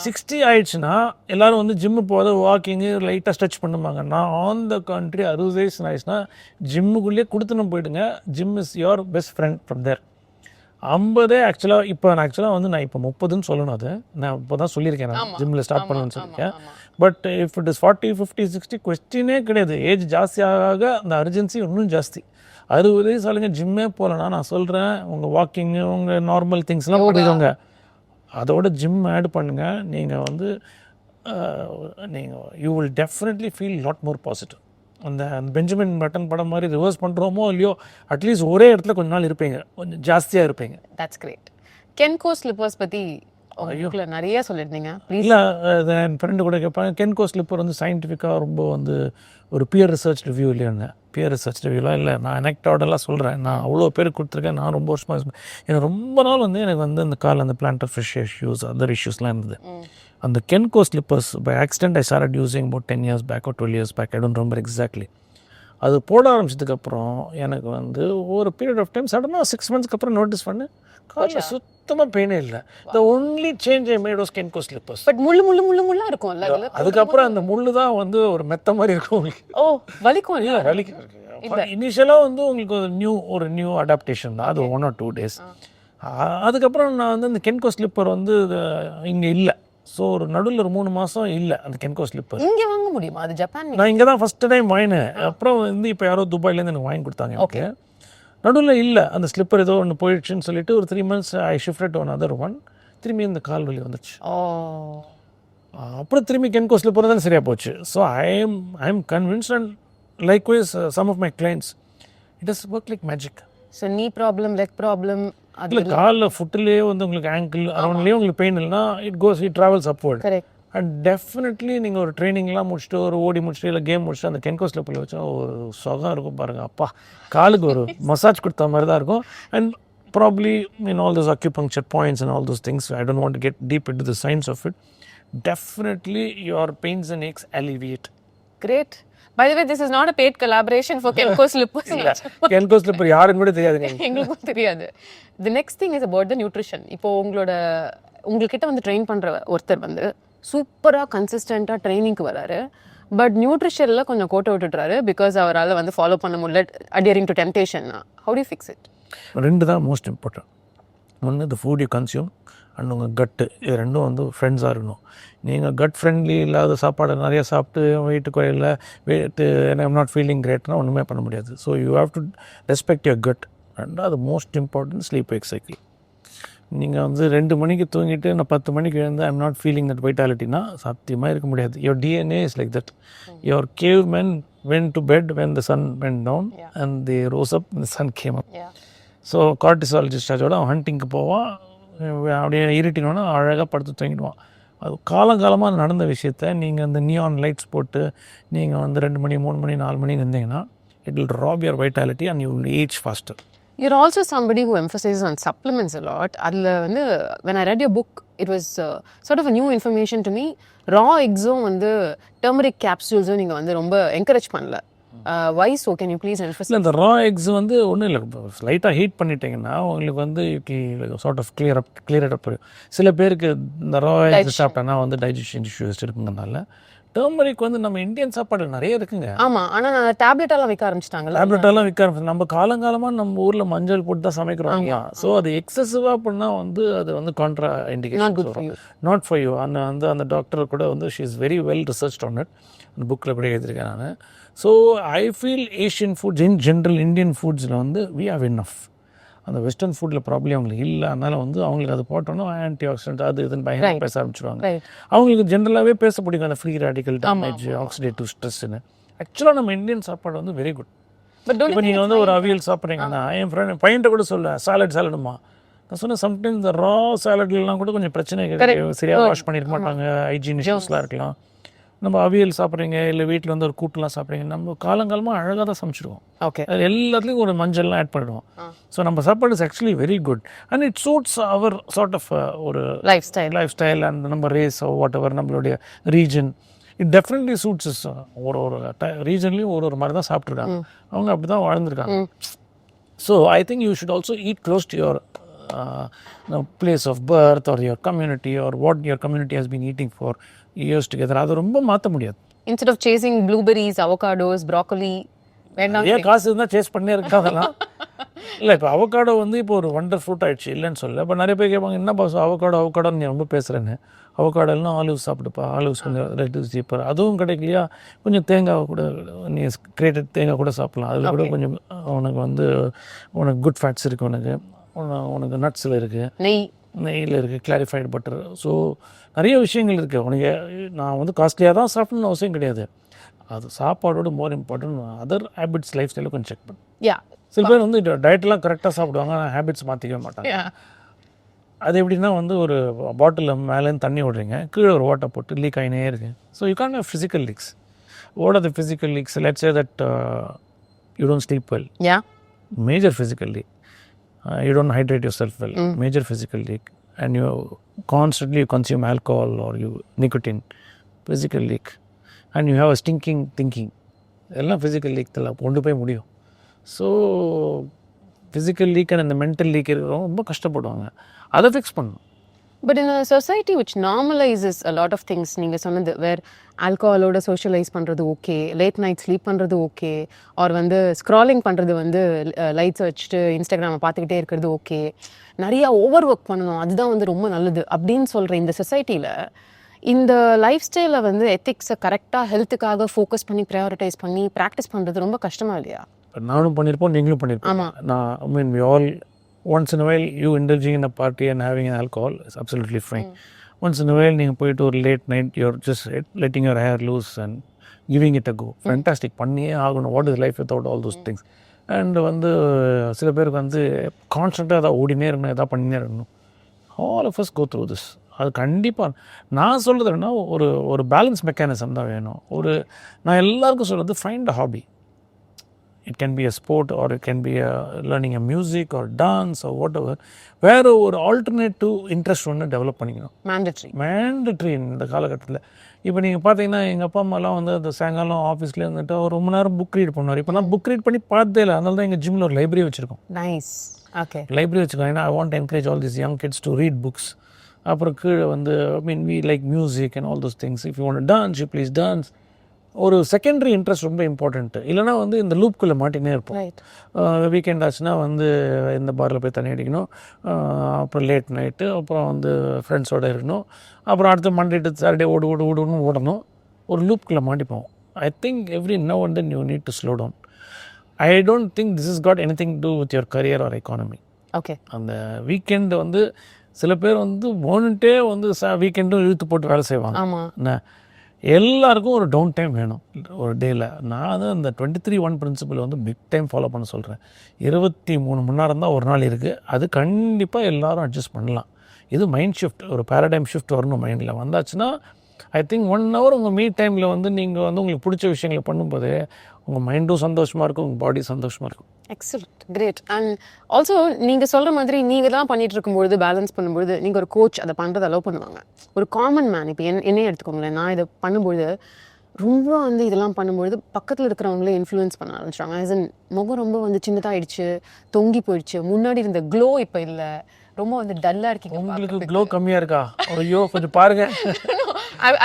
60 ஆயிடுச்சுன்னா எல்லாரும் வந்து ஜிம்மு போகாத வாக்கிங்கு லைட்டாக ஸ்ட்ரெச் பண்ணுவாங்க. நான் ஆன் த கண்ட்ரி 60 வயசு ஆயிடுச்சுன்னா ஜிம்முக்குள்ளேயே கொடுத்துன்னு போயிடுங்க. Gym is your best friend from there. 50 ஆக்சுவலாக இப்போ நான் நான் இப்போ 30ன்னு சொல்லணும். அது நான் இப்போ தான் சொல்லியிருக்கேன், நான் ஜிம்மில் ஸ்டார்ட் பண்ணணும்னு சொல்லியிருக்கேன். பட் இஃப் இட் இஸ் 40, 50, 60 கொஸ்டினே கிடையாது. ஏஜ் ஜாஸ்தியாக அந்த அர்ஜென்சி இன்னும் ஜாஸ்தி. 60 வயசு ஆளுங்க ஜிம்மே போகலன்னா நான் சொல்கிறேன், உங்கள் வாக்கிங்கு உங்கள் நார்மல் திங்ஸ்லாம் பண்ணிக்கோங்க, அதோட ஜிம் ஆட் பண்ணுங்கள். நீங்கள் வந்து நீங்கள் you will definitely feel lot more positive. அந்த பெஞ்சமின் பட்டன் படம் மாதிரி ரிவர்ஸ் பண்ணுறோமோ இல்லையோ, அட்லீஸ்ட் ஒரே இடத்துல கொஞ்ச நாள் இருப்பீங்க, கொஞ்சம் ஜாஸ்தியாக இருப்பீங்க. That's great. கென்கோ ஸ்லிப்பர்ஸ் பற்றி நிறைய சொல்லியிருந்தீங்க. இல்லை, என் ஃப்ரெண்டு கூட கேட்பாங்க, கென்கோ ஸ்லிப்பர் வந்து சயின்டிஃபிக்காக ரொம்ப வந்து ஒரு பியர் ரிசர்ச் ரிவ்யூ இல்லையாங்க. பியர் ரிசர்ச் ரிவ்யூலாம் இல்லை, நான் எனக்டோடெல்லாம் சொல்கிறேன். நான் அவ்வளோ பேருக்கு கொடுத்துருக்கேன். நான் ரொம்ப வருஷமாக எனக்கு ரொம்ப நாள் வந்து எனக்கு வந்து அந்த கால் அந்த பிளான்டர் ஃபிஷ் இஷ்யூஸ் அதர் இஷ்யூஸ்லாம் இருந்தது. அந்த Kenko slippers by accident I started using about 10 years back or 12 years back. I don't remember exactly. அது போட ஆரம்பிச்சதுக்கப்புறம் எனக்கு வந்து ஒரு பீரியட் ஆஃப் டைம் சடனாக 6 months அப்புறம் நோட்டீஸ் பண்ணேன், காலில் சுத்தமாக பெயினே இல்லை. The only change I made was Kenko slippers. But முள்ளா இருக்கும். அதுக்கப்புறம் அந்த முள்ளு தான் வந்து ஒரு மெத்த மாதிரி இருக்கும் உங்களுக்கு. ஓ, வலிக்கும் இல்லை? வலிக்கும். இனிஷியலாக வந்து உங்களுக்கு ஒரு நியூ அடாப்டேஷன் தான் அது 1 or 2 days. அதுக்கப்புறம் நான் வந்து அந்த கென்கோ ஸ்லிப்பர் வந்து இங்கே இல்லை. ஸோ ஒரு நடுவில் ஒரு 3 மாதம் இல்லை அந்த கென்கோ ஸ்லிப்பர். இங்கே வாங்க முடியுமா? அது ஜப்பான். நான் இங்கே தான் ஃபஸ்ட்டு டைம் வாங்கினேன். அப்புறம் வந்து இப்போ யாரோ துபாயிலேருந்து எனக்கு வாங்கி கொடுத்தாங்க. ஓகே, நடுவில் இல்லை அந்த ஸ்லிப்பர், ஏதோ ஒன்று போயிடுச்சுன்னு சொல்லிட்டு ஒரு 3 months ஐ ஷிஃப்டட் ஒன் அதர் ஒன். திரும்பி இந்த கால் வலி வந்துச்சு. அப்புறம் திரும்பி கென்கோ ஸ்லிப்பர் தான் சரியாக போச்சு. So I am convinced and likewise some of my clients it has work like magic. So knee problem, leg problem, இல்லை காலில் ஃபுட்லேயே வந்து உங்களுக்கு ஆங்கிள் அரௌண்ட்லேயே உங்களுக்கு பெயின் இல்லைனா it travels upward. Correct. And definitely நீங்கள் ஒரு ட்ரைனிங்லாம் முடிச்சுட்டு ஒரு ஓடி முடிச்சுட்டு இல்லை கேம் முடிச்சுட்டு அந்த கென்கோ ஸ்லிப்பரில் வச்சா ஒரு சுகம் இருக்கும் பாருங்கள். அப்பா, காலுக்கு ஒரு மசாஜ் கொடுத்த மாதிரி தான் இருக்கும். And probably in all those acupuncture points and all those things I don't want to get deep into the science of it. Definitely your pains and aches alleviate. Great. By the way, this is not a paid collaboration for Kenko slippers. Kenko slipper யாருன்னு கூட தெரியாது, எங்களுக்கும் தெரியாது. The next thing is about the nutrition. இப்போ உங்கள்கிட்ட வந்து train பண்ணுற ஒருத்தர் வந்து சூப்பராக கன்சிஸ்டண்ட்டாக ட்ரைனிங்க்கு வராரு, பட் நியூட்ரிஷனில் கொஞ்சம் கோட்டை விட்டுட்டுறாரு பிகாஸ் அவரால் வந்து ஃபாலோ பண்ண முடியல, adhering to temptation. How do you fix it? 2 தான் மோஸ்ட் இம்பார்ட்டன்ட். ஒன்று the food you consume and உங்கள் கட்டு. இது 2ம் வந்து ஃப்ரெண்ட்ஸாக இருக்கணும். நீங்கள் கட் ஃப்ரெண்ட்லி இல்லாத சாப்பாடு நிறைய சாப்பிட்டு வெயிட்டு குறையில ஐம் நாட் ஃபீலிங் கிரேட்னா ஒன்றுமே பண்ண முடியாது. So you have to respect your gut. அது most important. Sleep wake cycle. நீங்கள் வந்து 2 மணிக்கு தூங்கிட்டு நான் 10 மணிக்கு எழுந்து ஐம் நாட் ஃபீலிங் தட் வைட்டாலிட்டினா சத்தியமாக இருக்க முடியாது. Your DNA is like that. Your cave men went to bed when the sun went down and they rose up when the sun came up. So cortisol டிஸ்சார்ஜோட அவன் ஹண்டிங்க்கு போவான், அப்படியே இருட்டினோன்னா அழகாக படுத்து தூங்கிடுவான். அது காலங்காலமாக நடந்த விஷயத்த நீங்கள் அந்த நியான் லைட்ஸ் போட்டு நீங்கள் வந்து 2 மணி 3 மணி 4 மணி இருந்தீங்கன்னா it will rob your vitality and you will age faster. You're also somebody who emphasizes on supplements a lot. அதில் வந்து when I read your book, it was sort of a new information to me. Raw eggs-உம் வந்து turmeric capsules-உம் நீங்கள் வந்து ரொம்ப encourage பண்ணல. Why so? Can you please emphasize? இல்லை இந்த ரா X வந்து ஒன்றும் இல்லை, லைட்டாக ஹீட் பண்ணிட்டீங்கன்னா உங்களுக்கு வந்து சார்ட் ஆஃப் கிளியர் அப். சில பேருக்கு இந்த ரா எக்ஸ் சாப்பிட்டோன்னா வந்து டைஜஷன் இஷ்யூஸ் இருக்குங்கிறனால டர்மரிக் வந்து நம்ம இந்தியன் சாப்பாடு நிறைய இருக்குங்க. ஆமாம், ஆனால் நான் டேப்லெட்டெல்லாம் விற்க ஆரம்பிச்சிட்டாங்க. டேப்லெட்டெல்லாம் விற்க ஆரம்பிச்சு நம்ம காலங்காலமாக நம்ம ஊரில் மஞ்சள் போட்டு தான் சமைக்கிறோம். ஸோ அது எக்ஸசிவாக பண்ணால் வந்து அது வந்து contraindication, not for you. அந்த டாக்டர் கூட வந்து she is very well researched on it, அந்த புக்கில் கூட எழுதியிருக்கேன் நான். So I feel Asian foods in general Indian ஃபுட்ஸில் வந்து வி ஹவ் இனஃப். அந்த வெஸ்டர்ன் ஃபுட்டில் ப்ராப்ளம் அவங்களுக்கு இல்லை, அதனால் வந்து அவங்களுக்கு அது போட்டோன்னா ஆன்டி ஆக்சிடென்ட் அது இதுன்னு பயங்கர பேச ஆரம்பிச்சிடுவாங்க. அவங்களுக்கு ஜென்ரலாகவே பேச பிடிக்கும் அந்த ஃப்ரீ ரேடிக்கல் டேமேஜ், ஆக்சிடேட்டிவ் ஸ்ட்ரெஸ்ஸுன்னு. ஆக்சுவலாக நம்ம இந்தியன் சாப்பாடு வந்து வெரி குட். இப்போ நீங்கள் வந்து ஒரு அவியல் சாப்பிட்றீங்கன்னா என் ஃப்ரெண்ட் பையன்ட்ட கூட சொல்ல சாலடுமா நான் சொன்னேன். சம்டைம்ஸ் இந்த ரா சாலட்லாம் கூட கொஞ்சம் பிரச்சனை, சரியாக வாஷ் பண்ணியிருக்க மாட்டாங்க, ஹைஜீன் இஷ்யூஸ்லாம் இருக்கலாம். நம்ம அவியல் சாப்பிட்றீங்க இல்லை வீட்டில் வந்து ஒரு கூட்டெலாம் சாப்பிட்றீங்க, நம்ம காலங்காலமாக அழகாக தான் சமைச்சிடுவோம். ஓகே, அது எல்லாத்துலேயும் ஒரு மஞ்சள்லாம் ஆட் பண்ணிடுவோம். ஸோ நம்ம சாப்பாடு is actually very good and it suits our sort of ஒரு லைஃப் ஸ்டைல் அண்ட் நம்ம ரேஸ் வாட் எவர் நம்மளுடைய ரீஜன். It definitely shoots. ஒரு ரீஜன்லேயும் ஒரு மாதிரி தான் சாப்பிட்ருக்காங்க, அவங்க அப்படி தான் வாழ்ந்துருக்காங்க. So I think you should also eat close to your place of birth or your community or what your community has been eating for years together. அது ரொம்ப மாற்ற முடியாது. Instead of chasing blueberries, avocados, broccoli, ஏன் காசு இருந்தால் chase பண்ணே இருக்காதெல்லாம் இல்லை. இப்போ அவகாடோ வந்து இப்போ ஒரு வண்டர் ஃப்ரூட் ஆகிடுச்சு, இல்லைன்னு சொல்ல. இப்போ நிறைய பேர் கேட்பாங்க, என்ன பாஸ் அவகாடோன்னு நீ ரொம்ப பேசுகிறேன்னு. அவகாடோலாம் ஆலிவ்ஸ் சாப்பிடுப்பா, ஆலிவ்ஸ் கொஞ்சம் ரெட்யூஸ் சீப்பர். அதுவும் கிடைக்கலையா, கொஞ்சம் தேங்காய் கூட நீ கிரேட்டட் தேங்காய் கூட சாப்பிட்லாம். அதில் கூட கொஞ்சம் உனக்கு வந்து உனக்கு குட் ஃபேட்ஸ் இருக்குது, உனக்கு நட்ஸில் இருக்குது, நெய்யில் இருக்குது, கிளாரிஃபைடு பட்டர். ஸோ நிறைய விஷயங்கள் இருக்குது. உனக்கு நான் வந்து காஸ்ட்லியாக தான் சாப்பிட்ணுன்னு அவசியம் கிடையாது. அது சாப்பாடோட மோர் இம்பார்ட்டன்ட் அதர் ஹேபிட்ஸ் லைஃப் ஸ்டைலில் கொஞ்சம் செக் பண்ணு. சில பேர் வந்து டயட்டெலாம் கரெக்டாக சாப்பிடுவாங்க, ஹேபிட்ஸ் மாற்றிக்கவே மாட்டாங்க. அது எப்படின்னா வந்து ஒரு பாட்டிலில் மேலேருந்து தண்ணி விடுறீங்க, கீழே ஒரு வாட்டர் போட்டு லீக் ஆகினே இருக்குது. So you can have physical leaks. What are the physical leaks? Let's say that you don't sleep well, major physical leak. You don't hydrate yourself well, major physical leak. And you constantly consume alcohol or nicotine, physical leak. And you have a stinking thinking. எல்லாம் physical leak தான் கொண்டு போய் முடியும். So physical leak and the mental leak இருக்கிறவங்க ரொம்ப கஷ்டப்படுவாங்க. அதை fix பண்ணணும். But in a society which normalizes a lot of things, நீங்கள் சொன்னது where alcohol-ஓட socialize பண்ணுறது ஓகே, லேட் நைட் ஸ்லீப் பண்ணுறது ஓகே, ஆர் வந்து ஸ்க்ராலிங் பண்ணுறது வந்து லைட்ஸ் வச்சுட்டு இன்ஸ்டாகிராமை பார்த்துக்கிட்டே இருக்கிறது ஓகே, நிறையா ஓவர் ஒர்க் பண்ணணும் அதுதான் வந்து ரொம்ப நல்லது அப்படின்னு சொல்கிற இந்த சொசைட்டியில் இந்த லைஃப் ஸ்டைலை வந்து எத்திக்ஸை கரெக்டாக ஹெல்த்துக்காக ஃபோக்கஸ் பண்ணி ப்ரையாரிட்டைஸ் பண்ணி ப்ராக்டிஸ் பண்ணுறது ரொம்ப கஷ்டமாக இல்லையா? நானும் பண்ணியிருப்போம், நீங்களும் பண்ணியிருப்போம். ஆமாம், நான் ஐ மீன் we all once in a while you indulging in a party and having an alcohol is absolutely fine. Once in a while நீங்கள் போயிட்டு ஒரு late night you're just letting your hair loose and giving it a go. Fantastic, பண்ணியே ஆகணும். What is life without all those things? And வந்து சில பேருக்கு வந்து கான்ஸ்டண்ட்டாக எதாவது ஓடினே இருக்கணும், எதாவது பண்ணினே இருக்கணும். all of us go through this. அது கண்டிப்பாக நான் சொல்கிறது என்ன, ஒரு பேலன்ஸ் மெக்கானிசம் தான் வேணும். நான் எல்லாருக்கும் சொல்கிறது find a hobby. It can be a sport or it can be learning a music or dance or whatever. வேறு ஒரு ஆல்டர்னேட்டிவ் இன்ட்ரெஸ்ட் ஒன்று டெவலப் பண்ணிக்கணும். மேண்டட்ரி இந்த காலகட்டத்தில். இப்போ நீங்கள் பார்த்தீங்கன்னா எங்கள் அப்பா அம்மாலாம் வந்து அந்த சாயங்காலம் ஆஃபீஸ்லேயே இருந்துட்டு ஒரு ரொம்ப நேரம் புக் ரீட் பண்ணுவார். இப்போ நான் புக் ரீட் பண்ணி பார்த்தே இல்லை. அதனால தான் எங்கள் ஜிம்மில் ஒரு லைப்ரரி வச்சுருக்கோம். நைஸ், ஓகே, லைப்ரரி வச்சுருக்கோம். ஏன்னா I want to encourage all this young kids to read books. அப்புறம் கீழே வந்து I mean we like music and all those things. If you want dance you please dance. ஒரு secondary interest ரொம்ப important. இல்லைனா வந்து இந்த லூப்குள்ளே மாட்டினே இருப்போம். வீக்கெண்ட் ஆச்சுன்னா வந்து இந்த பாரில் போய் தண்ணி அடிக்கணும், அப்புறம் லேட் நைட்டு, அப்புறம் வந்து ஃப்ரெண்ட்ஸோடு இருக்கணும், அப்புறம் அடுத்து மண்டே டு சாட்டர்டே ஓடணும் ஓடணும். ஒரு லூப்குள்ளே மாட்டிப்போம். I think every now and then you need to slow down. I don't think this is got எனி to do with your career or economy. Okay, அந்த வீக்கெண்டு வந்து சில பேர் வந்து வேணுன்ட்டே வந்து வீக்கெண்டும் இழுத்து போட்டு வேலை செய்வாங்க. என்ன எல்லாருக்கும் ஒரு டவுன் டைம் வேணும் ஒரு டேயில். நான் வந்து அந்த 23-1 பிரின்சிபல் வந்து பிக் டைம் ஃபாலோ பண்ண சொல்கிறேன். 23 மணி நேரம் தான் ஒரு நாள் இருக்குது. அது கண்டிப்பாக எல்லோரும் அட்ஜஸ்ட் பண்ணலாம். இது மைண்ட் ஷிஃப்ட், ஒரு பேரடைம் ஷிஃப்ட் வரணும் மைண்டில். வந்தாச்சுன்னா ஐ திங்க் 1 hour உங்கள் மீ டைமில் வந்து நீங்கள் வந்து உங்களுக்கு பிடிச்ச விஷயங்களை பண்ணும்போது உங்கள் மைண்டும் சந்தோஷமாக இருக்கும், உங்கள் பாடி சந்தோஷமாக இருக்கும். Excellent, great. அண்ட் ஆல்சோ நீங்கள் சொல்கிற மாதிரி நீங்கள் தான் பண்ணிட்டு இருக்கும்பொழுது, பேலன்ஸ் பண்ணும்பொழுது நீங்கள் ஒரு கோச் அதை பண்ணுறது அலோவ் பண்ணுவாங்க. ஒரு காமன் மேன் இப்போ என்னையே எடுத்துக்கோங்களேன், நான் இதை பண்ணும்பொழுது ரொம்ப வந்து இதெல்லாம் பண்ணும்பொழுது பக்கத்தில் இருக்கிறவங்களே இன்ஃப்ளூயன்ஸ் பண்ண ஆரம்பிச்சிட்டாங்க. ஆஸ் இன் முகம் ரொம்ப வந்து சின்னதாகிடுச்சு, தொங்கி போயிடுச்சு, முன்னாடி இருந்த க்ளோ இப்போ இல்லை, ரொம்ப வந்து டல்லாக இருக்கீங்க. உங்களுக்கு க்ளோ கம்மியாக இருக்கா? ஐயோ கொஞ்சம் பாருங்க.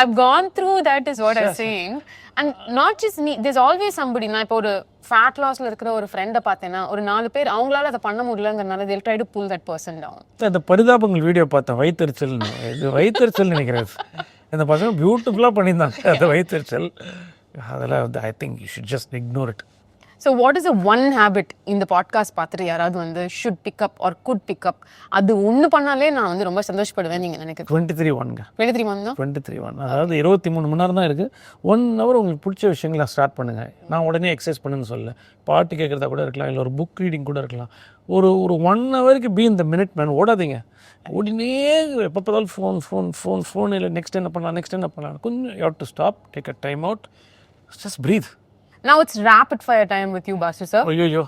I've gone through that is what I'm saying. And not just me, there's always somebody. நான் இப்போ ஒரு ஃபேட் லாஸ்ல இருக்கிற ஒரு ஃப்ரெண்டை பார்த்தேன்னா ஒரு 4 பேர் அவங்களால அதை பண்ண முடியலங்கிறனால they'll try to pull that person down. இந்த பரிதாபங்கள் வீடியோ பார்த்தேன், வயிற்றுச்சல்னு. இது வயிற்றுச்சல் நினைக்கிறேன். இந்த பசங்க பியூட்டிஃபுல்லாக பண்ணியிருந்தாங்க அந்த வயிற்றுச்சல். அதெல்லாம் I think you should just ignore it. So what is a one habit இந்த பாட்காஸ்ட் பார்த்துட்டு யாராவது வந்து should pick up or good pick up, அது ஒன்று பண்ணாலே நான் வந்து ரொம்ப சந்தோஷப்படுவேன் நீங்கள் நினைக்கிறேன்? 23 month தான். 23 அதாவது 23 மணி நேரம் தான் இருக்குது. 1 hour உங்களுக்கு பிடிச்ச விஷயங்களை ஸ்டார்ட் பண்ணுங்கள். நான் உடனே எக்ஸசைஸ் பண்ணுன்னு சொல்ல, பாட்டு கேட்குறதா கூட இருக்கலாம், இல்லை ஒரு புக் ரீடிங் கூட இருக்கலாம். ஒரு 1 hourக்கு பி இந்த மினிட் மேன். ஓடாதீங்க, ஓடினே எப்போ பார்த்தாலும் ஃபோன் இல்லை நெக்ஸ்ட் என்ன பண்ணலாம். கொஞ்சம் you have to stop, take a time out, just breathe. Now it's rapid fire time with you, Basu sir. ஐயோ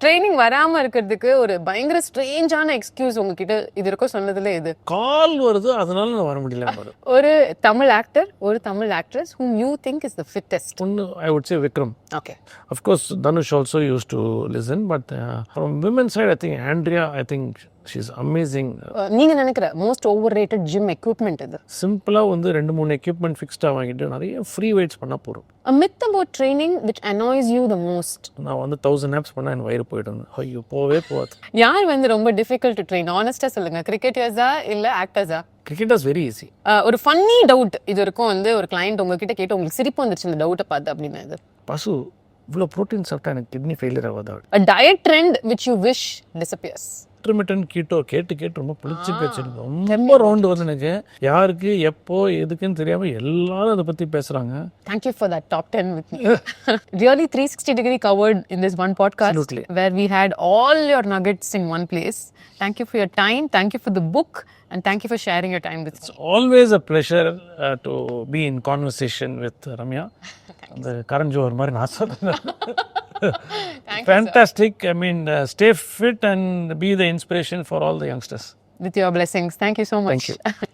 ட்ரைனிங் வராமல் இருக்கிறதுக்கு ஒரு பயங்கர ஸ்ட்ரேஞ்சான எக்ஸ்கியூஸ் உங்ககிட்ட இது இருக்கோ சொன்னதுல எது? கால் வருது அதனால நான் வர முடியல. ஒரு தமிழ் ஆக்டர், ஒரு Tamil actress whom you think is the fittest. ஒன்று I would say Vikram. Okay. Of course Dhanush also used to listen, but from women's side I think Andrea, I think she's amazing. நீங்க நினைக்கிற most over rated gym equipment இது? சிம்பிளாக வந்து 2-3 equipment ஃபிக்ஸ்டாக வாங்கிட்டு நிறைய free weights பண்ணால் போகிறோம். A myth about training which annoys you the most. நான் வந்து 1000 abs பண்ணால் என் வயிறு போய்ட்டு ஐயோ போவே போகாது. யார் வந்து ரொம்ப டிஃபிகல்ட் டு ட்ரெயின்? ஆனஸ்டா சொல்லுங்க, கிரிக்கெட்டர்ஸா இல்லை ஆக்டர்ஸா? Cricketers very easy. ஒரு ஃபன்னி டவுட் இது இருக்கும் வந்து ஒரு கிளைண்ட் உங்ககிட்ட கேட்டு உங்களுக்கு சிரிப்பு வந்துருச்சு இந்த டவுட்டை பார்த்து அப்படின்னா இது? பசு இவ்வளோ ப்ரோட்டீன் சாப்பிட்டா எனக்கு கிட்னி ஃபெயிலியர் ஆகாது. A diet trend which you wish disappears. Intermittent keto கேட்டு ரொம்ப பிடிச்சி பேச்சு. ரொம்ப ரவுண்டு வருது எனக்கு. யாருக்கு எப்போ எதுக்குன்னு தெரியாமல் எல்லாரும் அதை பற்றி பேசுகிறாங்க. Thank you for that top 10 with me. Really 360-degree covered in this one podcast. Absolutely. Where we had all your nuggets in one place. Thank you for your time. Thank you for the book. And thank you for sharing your time with me. It's always a pleasure to be in conversation with Ramya. The Karan Johar மாதிரி நான் சொல்றேன். Fantastic. I mean, stay fit and be the inspiration for all the youngsters. With your blessings. Thank you so much. Thank you.